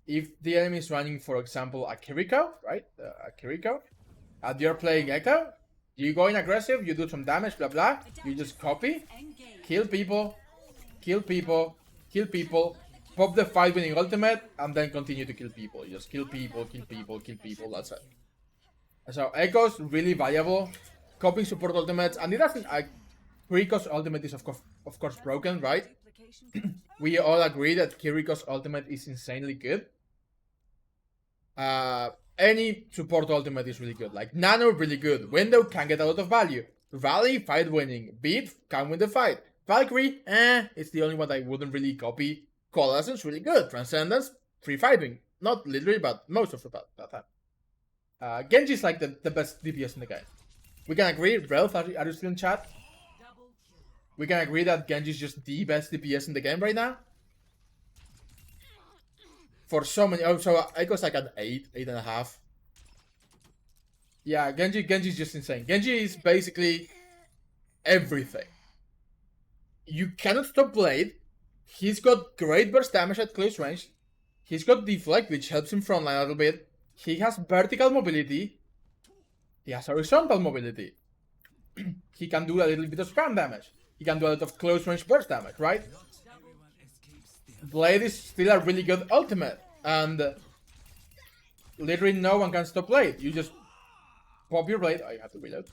If the enemy is running, for example, a Kiriko, right? A Kiriko, and you're playing Echo, you go in aggressive, you do some damage, blah blah, you just copy, kill people, kill people, kill people, pop the 5-winning ultimate, and then continue to kill people. You just kill people, kill people, kill people, that's it. So Echo's really valuable. Copying support ultimates, and it doesn't... Kiriko's ultimate is of course broken, right? We all agree that Kiriko's ultimate is insanely good. Any support ultimate is really good. Like Nano, really good. Window can get a lot of value. Rally, fight winning. Beat, can win the fight. Valkyrie, it's the only one I wouldn't really copy. Coalescence, really good. Transcendence, free fighting. Not literally, but most of the time. Genji is like the best DPS in the game. We can agree. Ralph, are you still in chat? We can agree that Genji is just the best DPS in the game right now. For so many... Oh, so Echo's like an 8, 8.5. Yeah, Genji is just insane. Genji is basically everything. You cannot stop Blade. He's got great burst damage at close range. He's got Deflect, which helps him frontline a little bit. He has vertical mobility. He has horizontal mobility. He can do a little bit of spam damage. He can do a lot of close range burst damage, right? Blade is still a really good ultimate. And literally no one can stop Blade. You just pop your Blade. Oh, you have to reload.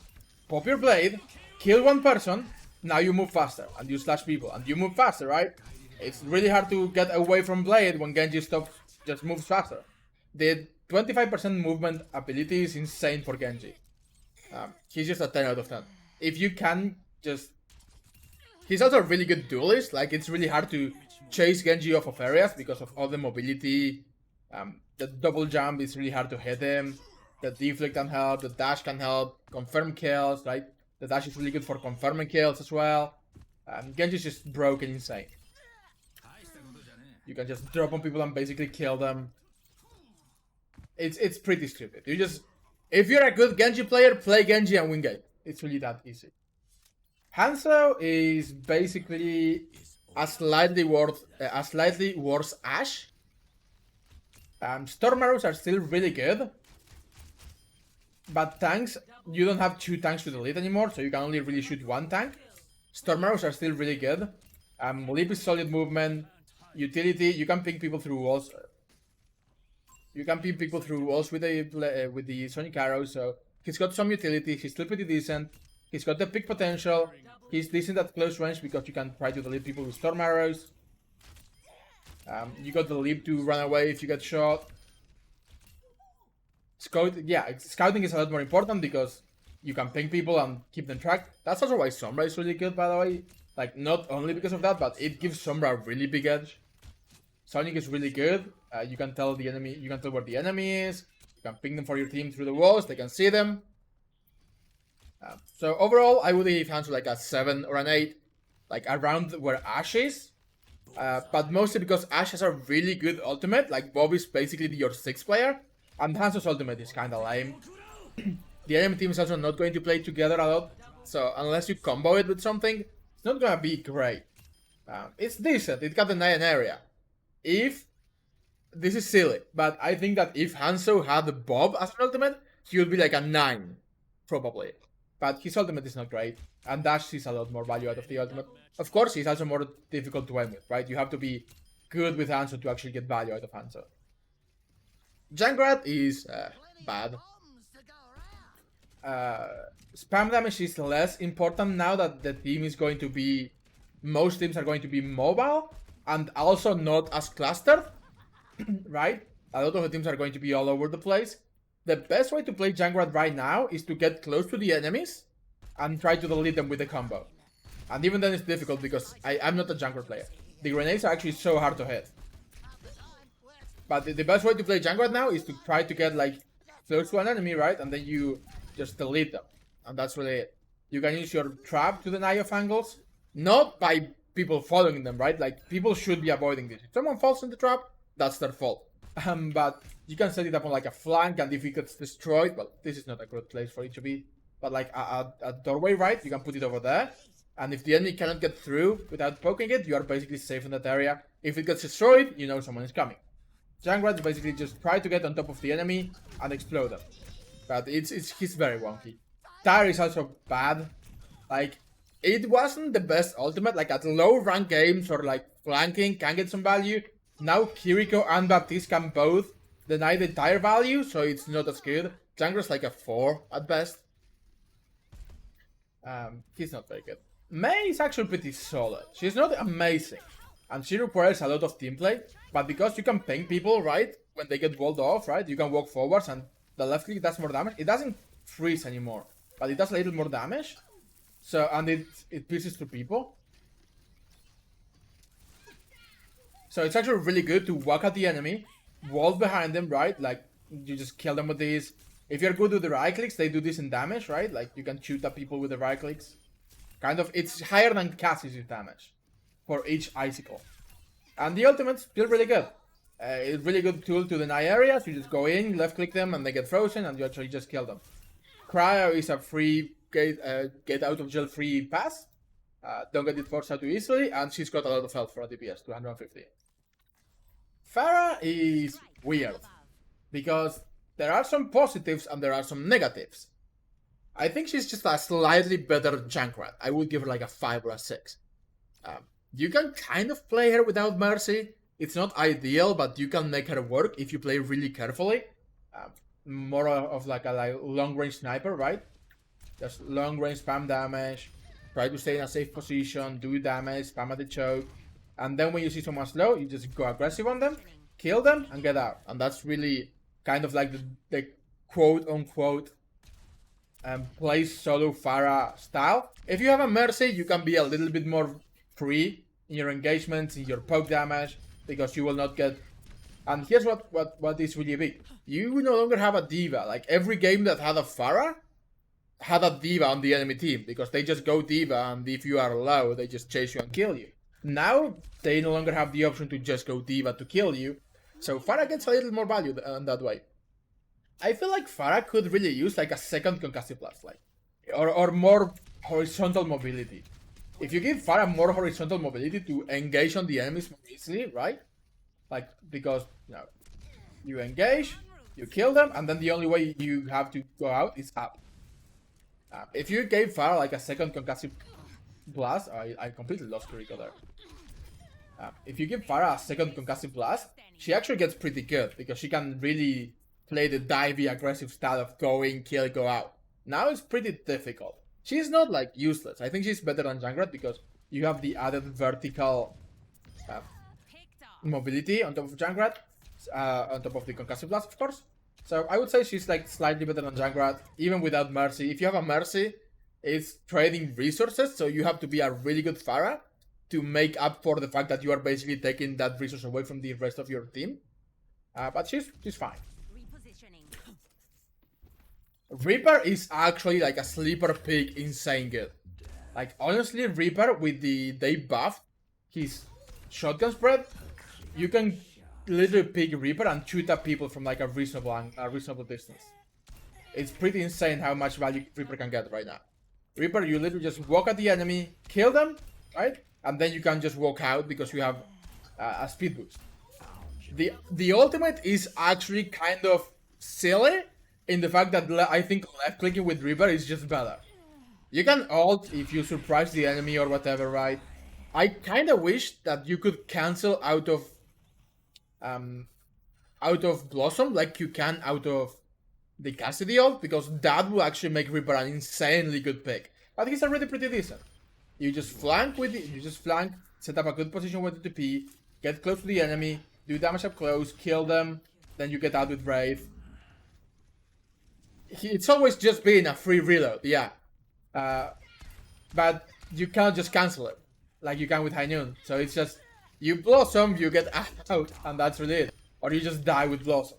Pop your Blade, kill one person, now you move faster. And you slash people. And you move faster, right? It's really hard to get away from Blade when Genji just moves faster. The 25% movement ability is insane for Genji. He's just a 10 out of 10. If you can just... He's also a really good duelist. Like, it's really hard to chase Genji off of areas because of all the mobility. The double jump is really hard to hit him. The deflect can help. The dash can help. Confirm kills, right? The dash is really good for confirming kills as well. Genji is just broken insane. You can just drop on people and basically kill them. It's pretty stupid. You just... If you're a good Genji player, play Genji and win game. It's really that easy. Hanzo is basically a slightly worse Ashe. Storm arrows are still really good. But tanks, you don't have 2 tanks to delete anymore, so you can only really shoot 1 tank. Storm arrows are still really good. Leap is solid movement. Utility, you can ping people through walls. You can ping people through walls with the Sonic Arrow, so he's got some utility, he's still pretty decent. He's got the peak potential, he's decent at close range because you can try to delete people with Storm Arrows. You got the leap to run away if you get shot. Scouting is a lot more important because you can ping people and keep them tracked. That's also why Sombra is really good, by the way. Like, not only because of that, but it gives Sombra a really big edge. Sonic is really good. You can tell the enemy, you can tell where the enemy is. You can ping them for your team through the walls. They can see them. So overall, I would give Hanzo like a 7 or an 8, like around where Ashe is. But mostly because Ashe has a really good ultimate. Like Bob is basically your 6th player, and Hanzo's ultimate is kind of lame. The enemy team is also not going to play together a lot. So unless you combo it with something, it's not gonna be great. It's decent. It got the 9 area. This is silly, but I think that if Hanzo had Bob as an ultimate, he would be like a 9, probably. But his ultimate is not great, and Dash sees a lot more value out of the ultimate. Of course, he's also more difficult to aim with, right? You have to be good with Hanzo to actually get value out of Hanzo. Junkrat is bad. Spam damage is less important now that the team is going to be... Most teams are going to be mobile, and also not as clustered, right? A lot of the teams are going to be all over the place. The best way to play Junkrat right now is to get close to the enemies and try to delete them with the combo. And even then it's difficult because I'm not a Junkrat player. The grenades are actually so hard to hit. But the best way to play Junkrat now is to try to get like close to an enemy, right? And then you just delete them. And that's really it. You can use your trap to deny off angles. Not by people following them, right? Like, people should be avoiding this. If someone falls in the trap, that's their fault. But you can set it up on like a flank, and if it gets destroyed, well, this is not a good place for it to be. But like a doorway, right? You can put it over there. And if the enemy cannot get through without poking it, you are basically safe in that area. If it gets destroyed, you know someone is coming. Junkrat basically just try to get on top of the enemy and explode them. But he's very wonky. Tyre is also bad. Like, it wasn't the best ultimate. Like, at low rank games or like flanking can get some value. Now Kiriko and Baptiste can both deny the Tyre value, so it's not as good. Junkrat's like a 4 at best. He's not very good. Mei is actually pretty solid. She's not amazing, and she requires a lot of team play, but because you can ping people, right, when they get walled off, right, you can walk forwards and the left click does more damage. It doesn't freeze anymore, but it does a little more damage. So, and it pierces through people. So it's actually really good to walk at the enemy, wall behind them, right, like, you just kill them with these. If you're good with the right clicks, they do this in damage, right, like, you can shoot at people with the right clicks. Kind of, it's higher than Cassie's damage for each icicle. And the ultimate's still really good. It's a really good tool to deny areas. You just go in, left click them, and they get frozen, and you actually just kill them. Cryo is a free get out of jail free pass. Don't get it forced out too easily, and she's got a lot of health for a DPS, 250. Fara is weird, because there are some positives and there are some negatives. I think she's just a slightly better Junkrat. I would give her like a 5 or a 6. You can kind of play her without Mercy. It's not ideal, but you can make her work if you play really carefully. More of like a long-range sniper, right? Just long-range spam damage. Try to stay in a safe position, do damage, spam at the choke. And then when you see someone slow, you just go aggressive on them, kill them, and get out. And that's really kind of like the quote-unquote play solo Fara style. If you have a Mercy, you can be a little bit more free in your engagements, in your poke damage, because you will not get... And here's what is really big. You no longer have a Diva. Like, every game that had a Fara had a Diva on the enemy team, because they just go Diva, and if you are low, they just chase you and kill you. Now, they no longer have the option to just go Diva to kill you, so Fara gets a little more value that way. I feel like Fara could really use like a second concussive blast, like, or more horizontal mobility. If you give Fara more horizontal mobility to engage on the enemies more easily, right? Like, because, you know, you engage, you kill them, and then the only way you have to go out is up. If you gave Fara like a second concussive blast, I completely lost Kiriko there. If you give Fara a second concussive blast, she actually gets pretty good, because she can really play the divey aggressive style of go in, kill, go out. Now it's pretty difficult. She's not like useless. I think she's better than Junkrat because you have the added vertical mobility on top of Junkrat, on top of the concussive blast, of course. So I would say she's like slightly better than Junkrat, even without Mercy. If you have a Mercy, it's trading resources, so you have to be a really good Fara to make up for the fact that you are basically taking that resource away from the rest of your team. But she's fine. Reaper is actually like a sleeper pick, insane good. Like, honestly, Reaper, with they buffed his shotgun spread, you can literally pick Reaper and shoot at people from like a reasonable distance. It's pretty insane how much value Reaper can get right now. Reaper, you literally just walk at the enemy, kill them, right? And then you can just walk out because you have a speed boost. The ultimate is actually kind of silly in the fact that I think left clicking with Reaper is just better. You can ult if you surprise the enemy or whatever, right? I kind of wish that you could cancel out of Blossom like you can out of the Cassidy ult, because that will actually make Reaper an insanely good pick. But he's already pretty decent. You just flank, set up a good position with the TP, get close to the enemy, do damage up close, kill them, then you get out with Wraith. It's always just been a free reload, yeah. But you can't just cancel it like you can with High Noon. So it's just, you Blossom, you get out, and that's really it. or you just die with Blossom.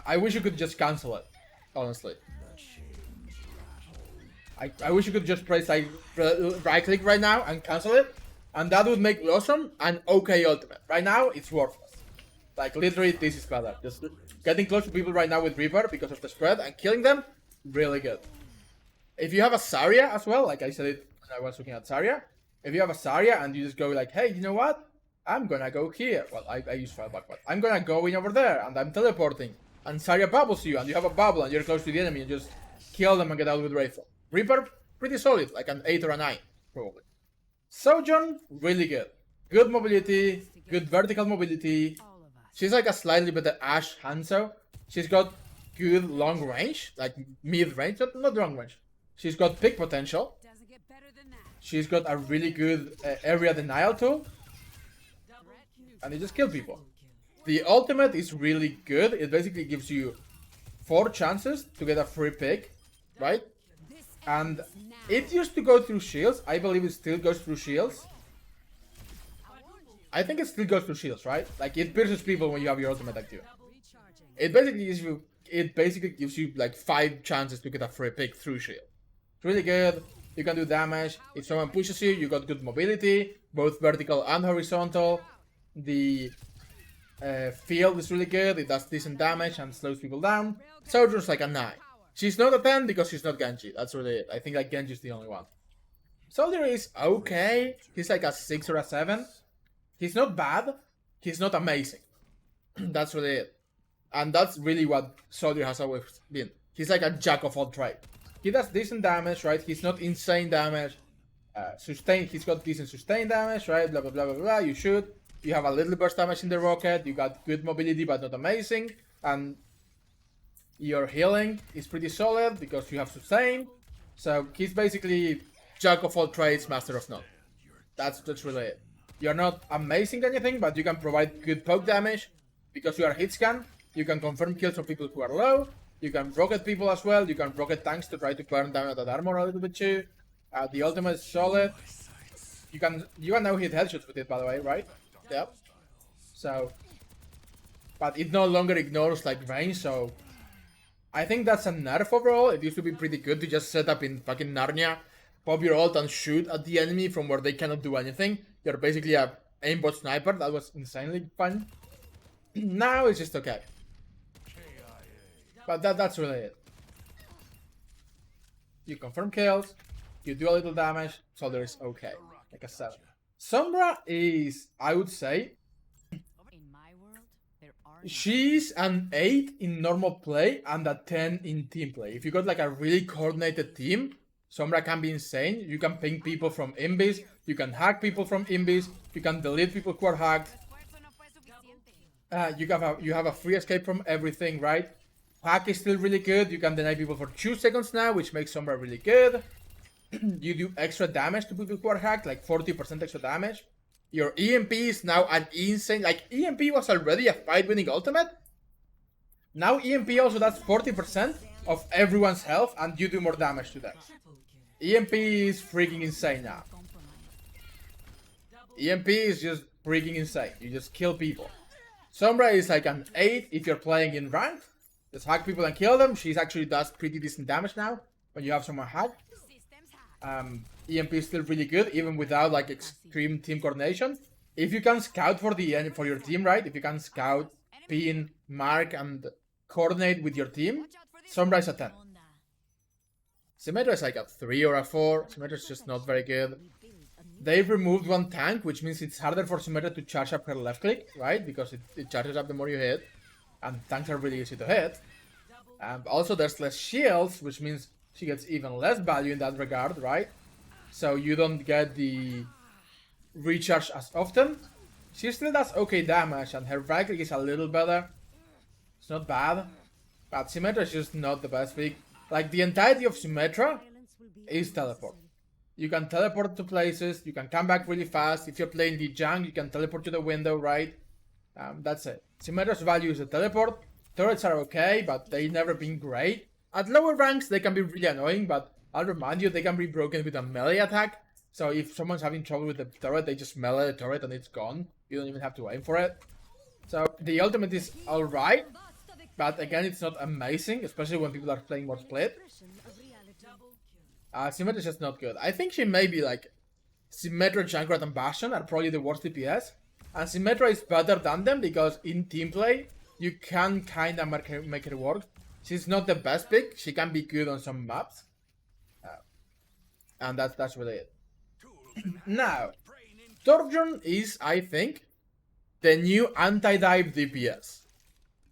I wish you could just cancel it, honestly. I wish you could just press like right click right now and cancel it, and that would make Blossom an okay ultimate. Right now, it's worthless. Like literally, this is better. Just getting close to people right now with Reaper because of the spread and killing them, really good. If you have a Zarya as well, like I said it when I was looking at Zarya, if you have a Zarya and you just go like, hey, you know what? I'm gonna go here. Well, I use Fireback, but I'm gonna go in over there and I'm teleporting. And Zarya bubbles you and you have a bubble and you're close to the enemy and just kill them and get out with Rotho. Reaper, pretty solid, like an 8 or a 9, probably. Sojourn, really good. Good mobility, good vertical mobility. She's like a slightly better Ashe Hanzo. She's got good long range, like mid range, not long range. She's got pick potential. She's got a really good area denial tool. And you just kill people. The ultimate is really good. It basically gives you 4 chances to get a free pick, right? And it used to go through shields. I believe it still goes through shields. I think it still goes through shields, right? Like it pierces people when you have your ultimate active. It basically gives you like 5 chances to get a free pick through shield. It's really good. You can do damage. If someone pushes you, you got good mobility, both vertical and horizontal. The field is really good. It does decent damage and slows people down. Sojourn's like a 9. She's not a 10 because she's not Genji. That's really it. I think like Genji's the only one. Soldier is okay. He's like a 6 or a 7. He's not bad. He's not amazing. That's really it. And that's really what Soldier has always been. He's like a jack of all trades. He does decent damage, right? He's not insane damage. He's got decent sustain damage, right? Blah, blah, blah, blah, blah. You shoot. You have a little burst damage in the rocket. You got good mobility, but not amazing. And your healing is pretty solid because you have sustain. So he's basically jack of all trades, master of none. That's really it. You're not amazing at anything, but you can provide good poke damage because you are hit scan. You can confirm kills on people who are low. You can rocket people as well. You can rocket tanks to try to burn down that armor a little bit too. The ultimate is solid. You can now hit headshots with it, by the way, right? Yep. So, but it no longer ignores like range, so I think that's a nerf overall. It used to be pretty good to just set up in fucking Narnia, pop your ult and shoot at the enemy from where they cannot do anything. You're basically a aimbot sniper. That was insanely fun. Now it's just okay. But that's really it. You confirm kills, you do a little damage, so there's okay. Like a 7. Sombra is, I would say, she's an 8 in normal play and a 10 in team play. If you got like a really coordinated team, Sombra can be insane. You can ping people from imbis, you can hack people from imbis, you can delete people who are hacked. You have a free escape from everything, right? Hack is still really good. You can deny people for 2 seconds now, which makes Sombra really good. You do extra damage to people who are hacked, like 40% extra damage. Your EMP is now an insane... Like, EMP was already a fight-winning ultimate. Now EMP also does 40% of everyone's health, and you do more damage to them. EMP is freaking insane now. EMP is just freaking insane. You just kill people. Sombra is like an 8 if you're playing in ranked. Just hack people and kill them. She actually does pretty decent damage now when you have someone hacked. EMP is still really good, even without like extreme team coordination. If you can scout for your team, right? If you can scout, pin, mark, and coordinate with your team, Sombra is a 10. Symmetry is like a 3 or a 4. Symmetry is just not very good. They've removed one tank, which means it's harder for Symmetry to charge up her left click, right? Because it charges up the more you hit. And tanks are really easy to hit. Also, there's less shields, which means she gets even less value in that regard, right? So you don't get the recharge as often. She still does okay damage, and her right click is a little better. It's not bad. But Symmetra is just not the best pick. Like, the entirety of Symmetra is teleport. You can teleport to places, you can come back really fast. If you're playing the junk, you can teleport to the window, right? That's it. Symmetra's value is a teleport. Turrets are okay, but they've never been great. At lower ranks, they can be really annoying, but I'll remind you, they can be broken with a melee attack. So if someone's having trouble with the turret, they just melee the turret and it's gone. You don't even have to aim for it. So the ultimate is alright, but again it's not amazing, especially when people are playing more split. Symmetry is just not good. I think she may be like Symmetry, Junkrat, and Bastion are probably the worst DPS. And Symmetry is better than them because in team play, you can kind of make it work. She's not the best pick. She can be good on some maps. And that's really it. Now, Thorp is, I think, the new anti-dive DPS.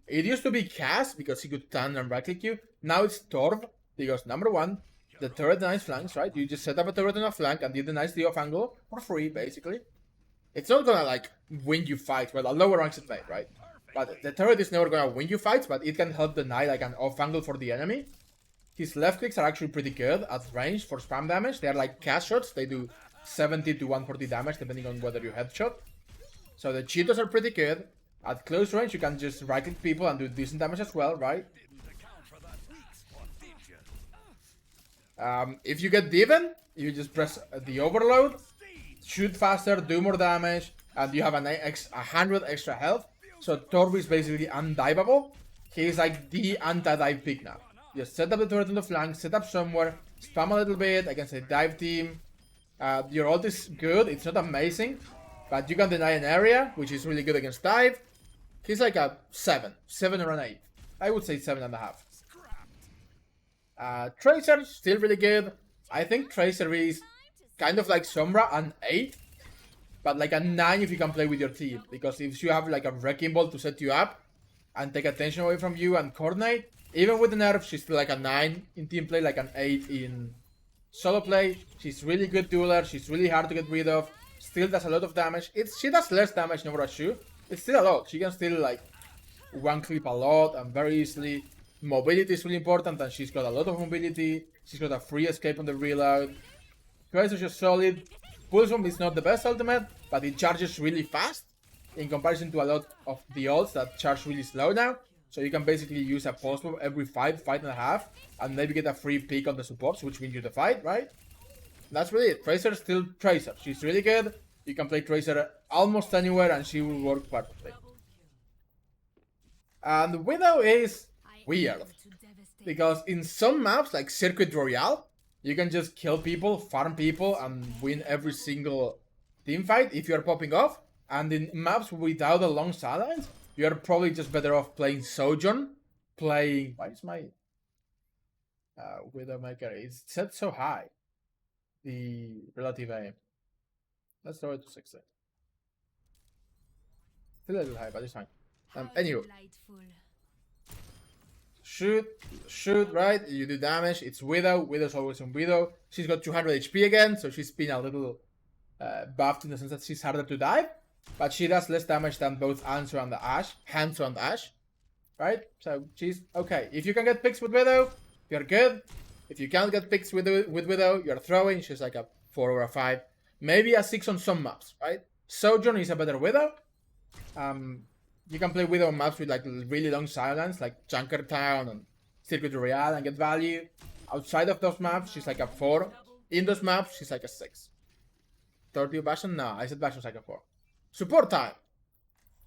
It used to be Cass because he could turn and right click you. Now it's Thorp because number one, the turret denies flanks, right? You just set up a turret on a flank and it denies the off angle for free, basically. It's not gonna like win you fights, well, a lower ranks it may, right? But the turret is never gonna win you fights, but it can help deny like an off angle for the enemy. His left clicks are actually pretty good at range for spam damage. They are like cast shots. They do 70 to 140 damage depending on whether you headshot. So the Cheetos are pretty good. At close range, you can just right click people and do decent damage as well, right? If you get Diva, you just press the overload, shoot faster, do more damage, and you have 100 extra health. So Thorp is basically undiveable. He's like the anti-dive pick now. Just set up the turret on the flank, set up somewhere, spam a little bit against a dive team. Your ult is good, it's not amazing, but you can deny an area, which is really good against dive. He's like a 7 or an 8. I would say 7.5. Tracer, still really good. I think Tracer is kind of like Sombra, an 8. But like a 9 if you can play with your team. Because if you have like a wrecking ball to set you up and take attention away from you and coordinate, even with the nerf, she's still like a 9 in team play, like an 8 in solo play. She's really good dueler, she's really hard to get rid of. Still does a lot of damage. She does less damage in OW2. It's still a lot. She can still like one clip a lot and very easily. Mobility is really important and she's got a lot of mobility. She's got a free escape on the reload. Tracer's just solid. Pulse Bomb is not the best ultimate, but it charges really fast in comparison to a lot of the ults that charge really slow now. So you can basically use a pulse bomb every fight and a half, and maybe get a free pick on the supports, which wins you the fight, right? That's really it. Tracer's still Tracer. She's really good. You can play Tracer almost anywhere and she will work perfectly. And Widow is weird. Because in some maps, like Circuit Royale, you can just kill people, farm people, and win every single team fight if you're popping off. And in maps without a long sidelines, you're probably just better off playing Sojourn, playing... Why is my Widowmaker? It's set so high. The relative aim. Let's throw it to 60. Still a little high, but it's fine. Anyway. Shoot, right? You do damage. It's Widow. Widow's always on Widow. She's got 200 HP again, so she's been a little buffed in the sense that she's harder to dive. But she does less damage than both Hanzo and Ashe. Right? So she's okay. If you can get picks with Widow, you're good. If you can't get picks with Widow, you're throwing. She's like a 4 or a 5. Maybe a 6 on some maps, right? Sojourn is a better Widow. You can play Widow maps with like really long silence, like Junkrat Town and Circuit Royale, and get value. Outside of those maps, she's like a 4. In those maps, she's like a 6. 30 Bastion? No, I said Bastion's like a 4. Support time.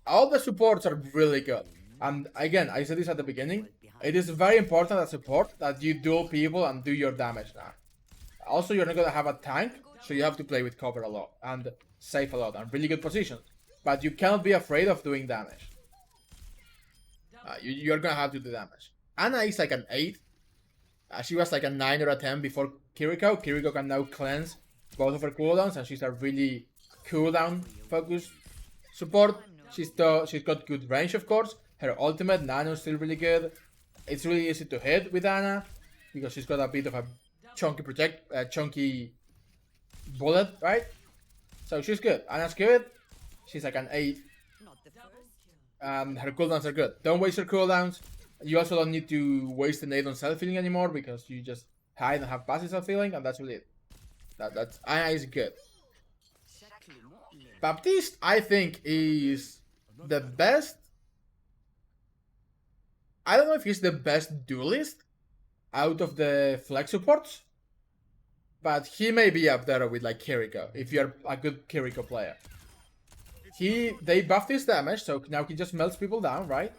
All the supports are really good. And again, I said this at the beginning. It is very important as support that you duel people and do your damage now. Also, you're not going to have a tank, so you have to play with cover a lot and save a lot and really good positions. But you cannot be afraid of doing damage. You're going to have to do damage. Anna is like an 8. She was like a 9 or a 10 before Kiriko. Kiriko can now cleanse both of her cooldowns, and she's a really cooldown focused support. She's got good range, of course. Her ultimate, Nano, is still really good. It's really easy to hit with Anna because she's got a bit of a chunky bullet, right? So she's good. Anna's good. She's like an 8. And her cooldowns are good. Don't waste her cooldowns. You also don't need to waste the nade on self-healing anymore because you just hide and have passive self-healing, and that's really it. That's Anna is good. Baptiste, I think, is the best. I don't know if he's the best duelist out of the flex supports, but he may be up there with like Kiriko if you're a good Kiriko player. they buffed his damage, so now he just melts people down, right?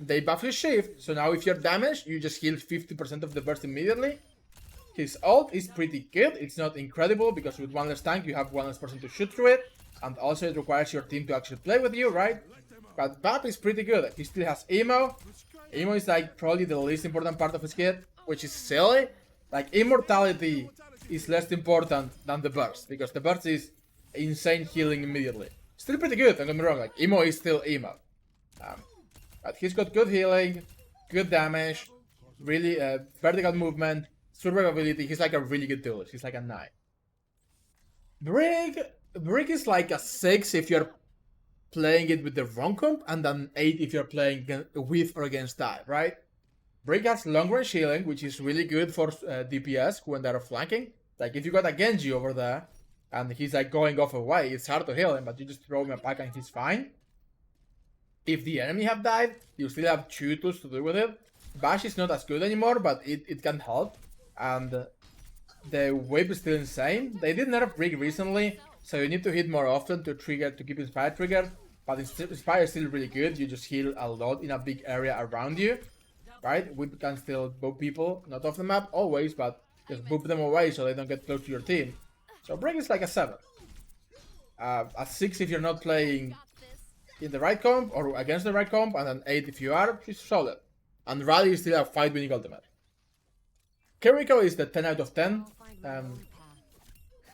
They buff his shift, so now if you're damaged, you just heal 50% of the burst immediately. His ult is pretty good. It's not incredible because with one less tank, you have one less person to shoot through it, and also it requires your team to actually play with you, right? But Bap is pretty good. He still has Emo. Emo is like probably the least important part of his kit, which is silly. Like immortality is less important than the burst because the burst is insane healing immediately. Still pretty good, don't get me wrong. Like Emo is still Emo, but he's got good healing, good damage, really vertical movement, survivability. He's like a really good duelist. He's like a 9. Brig is like a 6 if you're playing it with the wrong comp, and then 8 if you're playing with or against that, right? Brig has long range healing, which is really good for DPS when they're flanking. Like if you got a Genji over there, and he's like going off away, it's hard to heal him, but you just throw him a pack and he's fine. If the enemy have died, you still have 2 tools to do with it. Bash is not as good anymore, but it can help. And the whip is still insane. They did nerf Brig recently, so you need to hit more often to keep Inspire triggered. But Inspire is still really good. You just heal a lot in a big area around you, right? Whip can still boop people, not off the map always, but just boop them away so they don't get close to your team. So Brig is like a 7. A 6 if you're not playing in the right comp or against the right comp, and an 8 if you are. She's solid. And Rally is still a 5 winning ultimate. Kiriko is the 10 out of 10.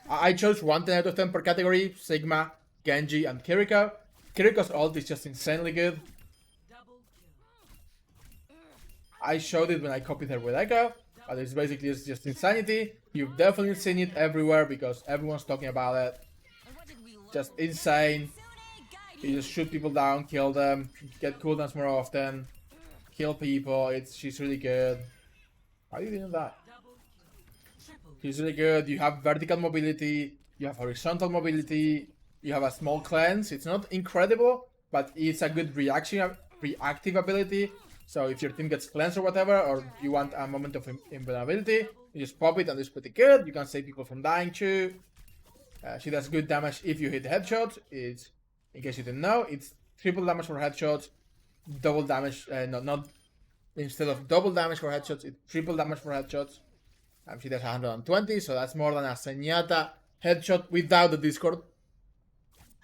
I chose 1 10 out of 10 per category: Sigma, Genji, and Kiriko. Kiriko's ult is just insanely good. I showed it when I copied her with Echo, but it's basically just insanity. You've definitely seen it everywhere because everyone's talking about it. Just insane. You just shoot people down, kill them, get cooldowns more often, kill people. She's really good. Why are you doing that? She's really good. You have vertical mobility, you have horizontal mobility, you have a small cleanse. It's not incredible, but it's a good reactive ability. So if your team gets cleansed or whatever, or you want a moment of invulnerability, you just pop it and it's pretty good. You can save people from dying too. She does good damage if you hit headshots. It's, in case you didn't know, it's triple damage for headshots, double damage, not instead of double damage for headshots, it's triple damage for headshots. She does 120, so that's more than a Zenyatta headshot without the Discord,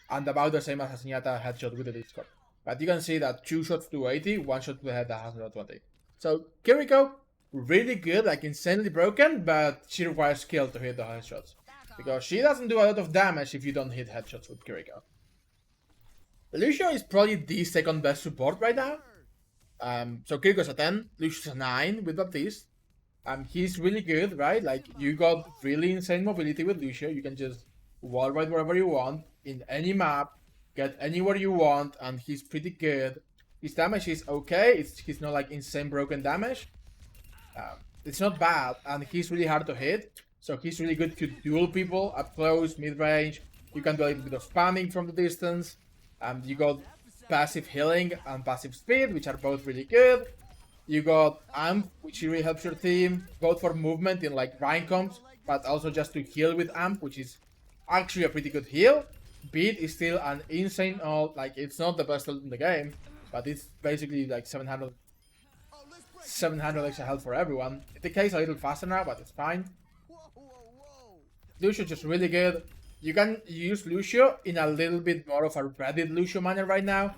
and about the same as a Zenyatta headshot with the Discord. But you can see that 2 shots to 80, 1 shot to the head that has 120. So Kiriko, really good, like insanely broken, but she requires skill to hit the headshots. Because she doesn't do a lot of damage if you don't hit headshots with Kiriko. Lucio is probably the second best support right now. So Kiriko's a 10, Lucio's a 9 with Baptiste. He's really good, right? Like, you got really insane mobility with Lucio. You can just wall ride wherever you want, in any map, get anywhere you want, and he's pretty good. His damage is okay. He's not like insane broken damage. It's not bad, and he's really hard to hit. So he's really good to duel people up close, mid-range. You can do a little bit of spamming from the distance. You got passive healing and passive speed, which are both really good. You got Amp, which really helps your team, both for movement in like rank comps, but also just to heal with Amp, which is actually a pretty good heal. Beat is still an insane ult, like it's not the best ult in the game, but it's basically like 700 extra health for everyone. It decays a little faster now, but it's fine. Lucio just really good. You can use Lucio in a little bit more of a Reddit Lucio manner right now.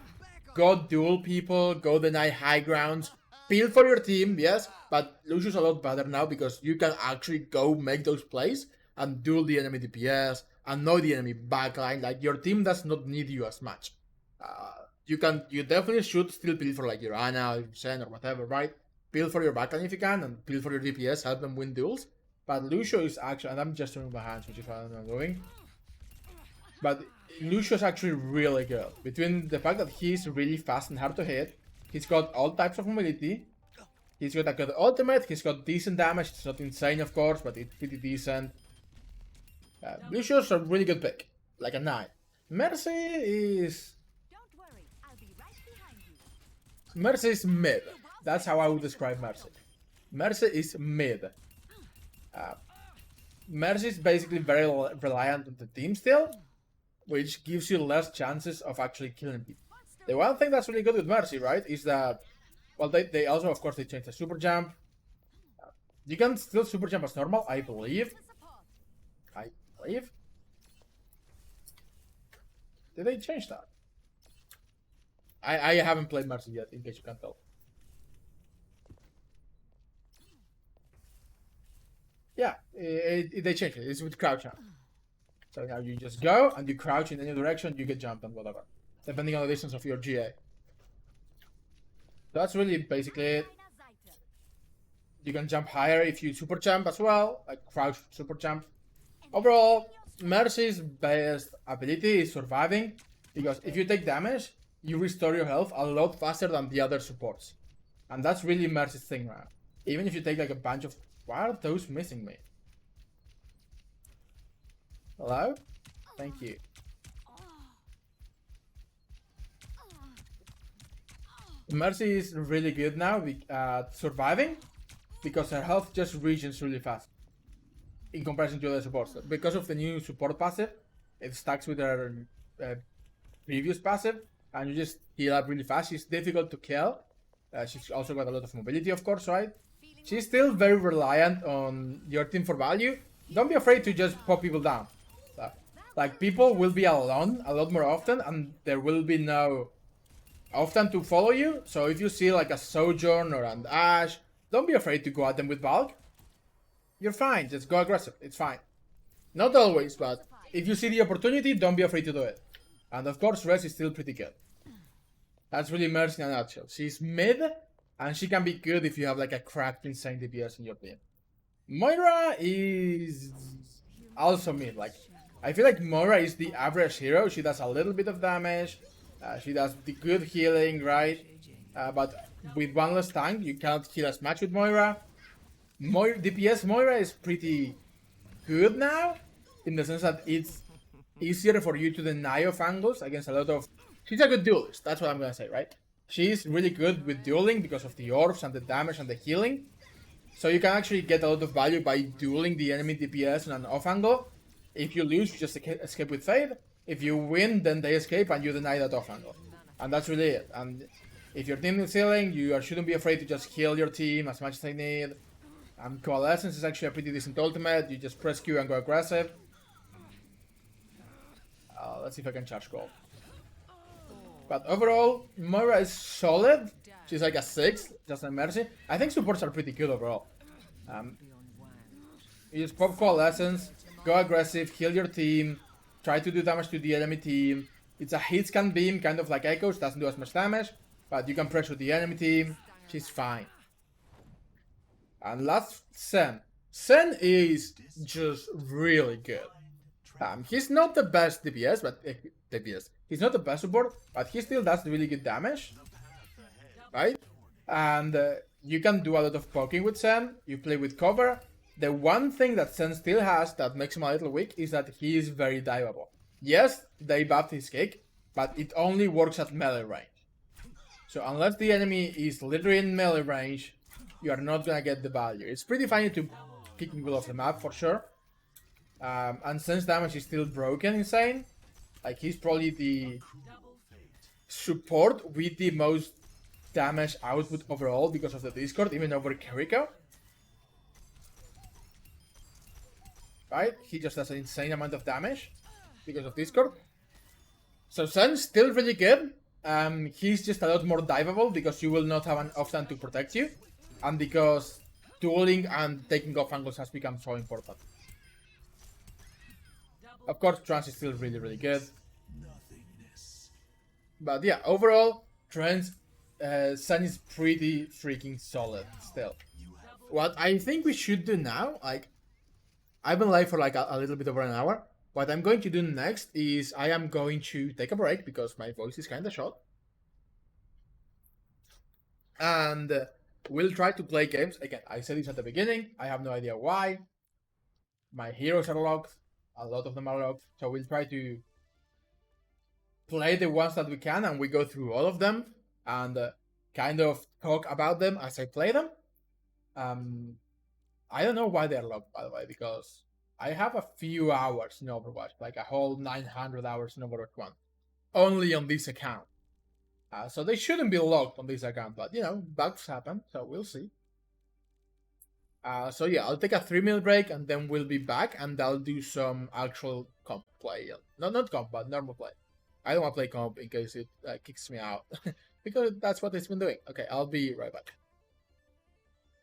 Go duel people, go deny high grounds, peel for your team, yes, but Lucio's a lot better now because you can actually go make those plays and duel the enemy DPS, annoy the enemy backline. Like, your team does not need you as much. You definitely should still peel for like your Ana, your Zen, or whatever, right? Peel for your backline if you can, and peel for your DPS, help them win duels. But Lucio is actually, and I'm just turning my hands, which is what I'm doing. But Lucio is actually really good. Between the fact that he's really fast and hard to hit, he's got all types of mobility, he's got a good ultimate, he's got decent damage. It's not insane, of course, but it's pretty decent. Lucio's a really good pick, like a 9. Mercy is... Mercy is mid. That's how I would describe Mercy. Mercy is mid. Mercy is basically very reliant on the team still. which gives you less chances of actually killing people. The one thing that's really good with Mercy, right, is that, well, they also, of course, they changed the super jump. You can still super jump as normal, I believe. Did they change that? I haven't played Mercy yet, in case you can't tell. Yeah, they changed it. It's with crouch jump. So now you just go and you crouch in any direction, you get jumped and whatever, depending on the distance of your GA. That's really basically it. You can jump higher if you super jump as well, like crouch super jump. Overall, Mercy's best ability is surviving, because if you take damage, you restore your health a lot faster than the other supports. And that's really Mercy's thing now. Even if you take like a bunch of... Why are those missing me? Hello? Thank you. Mercy is really good now at surviving, because her health just regens really fast in comparison to other supports. Because of the new support passive, it stacks with her previous passive, and you just heal up really fast. She's difficult to kill. She's also got a lot of mobility, of course, right? She's still very reliant on your team for value. Don't be afraid to just pop people down. Like, people will be alone a lot more often, and there will be no often to follow you. So if you see like a Sojourn or an Ashe, don't be afraid to go at them with bulk. You're fine, just go aggressive, it's fine. Not always, but if you see the opportunity, don't be afraid to do it. And of course, Res is still pretty good. That's really Mercy in a nutshell. She's mid, and she can be good if you have like a cracked insane DPS in your team. Moira is also mid. Like, I feel like Moira is the average hero. She does a little bit of damage. She does the good healing, right? But with one less tank, you cannot heal as much with Moira. DPS Moira is pretty good now, in the sense that it's easier for you to deny off angles against a lot of... She's a good duelist, that's what I'm gonna say, right? She's really good with dueling because of the orbs and the damage and the healing. So you can actually get a lot of value by dueling the enemy DPS in an off angle. If you lose, you just escape with Fade. If you win, then they escape and you deny that off angle. And that's really it. And if your team is healing, you shouldn't be afraid to just heal your team as much as they need. Coalescence is actually a pretty decent ultimate. You just press Q and go aggressive. Let's see if I can charge gold. But overall, Moira is solid. She's like a 6, just like Mercy. I think supports are pretty good overall. You just pop Coalescence, go aggressive, heal your team, try to do damage to the enemy team. It's a hit scan beam, kind of like Echoes, doesn't do as much damage, but you can pressure the enemy team. She's fine. And last, Sen. Sen is just really good. He's not the best DPS, but he's not the best support, but he still does really good damage, right? And you can do a lot of poking with Sen. You play with cover. The one thing that Sen still has that makes him a little weak is that he is very diveable. Yes, they buffed his kick, but it only works at melee range. So unless the enemy is literally in melee range, you are not gonna get the value. It's pretty funny to kick people off the map for sure. And Sen's damage is still broken insane. Like, he's probably the support with the most damage output overall because of the Discord, even over Kiriko. Right? He just does an insane amount of damage because of Discord. So Sen's still really good. He's just a lot more diveable because you will not have an off-stand to protect you. And because dueling and taking off angles has become so important. Of course, Trance is still really, really good. But yeah, overall, Trance, Sen is pretty freaking solid still. What I think we should do now, like, I've been live for like a little bit over an hour. What I'm going to do next is I am going to take a break because my voice is kind of short. And we'll try to play games. Again, I said this at the beginning. I have no idea why. My heroes are locked. A lot of them are locked. So we'll try to play the ones that we can, and we go through all of them and kind of talk about them as I play them. I don't know why they're locked, by the way, because I have a few hours in Overwatch, like a whole 900 hours in Overwatch 1, only on this account. So they shouldn't be locked on this account, but bugs happen, so we'll see. So yeah, I'll take a 3-minute break and then we'll be back and I'll do some actual comp play. No, not comp, but normal play. I don't want to play comp in case it kicks me out because that's what it's been doing. Okay, I'll be right back.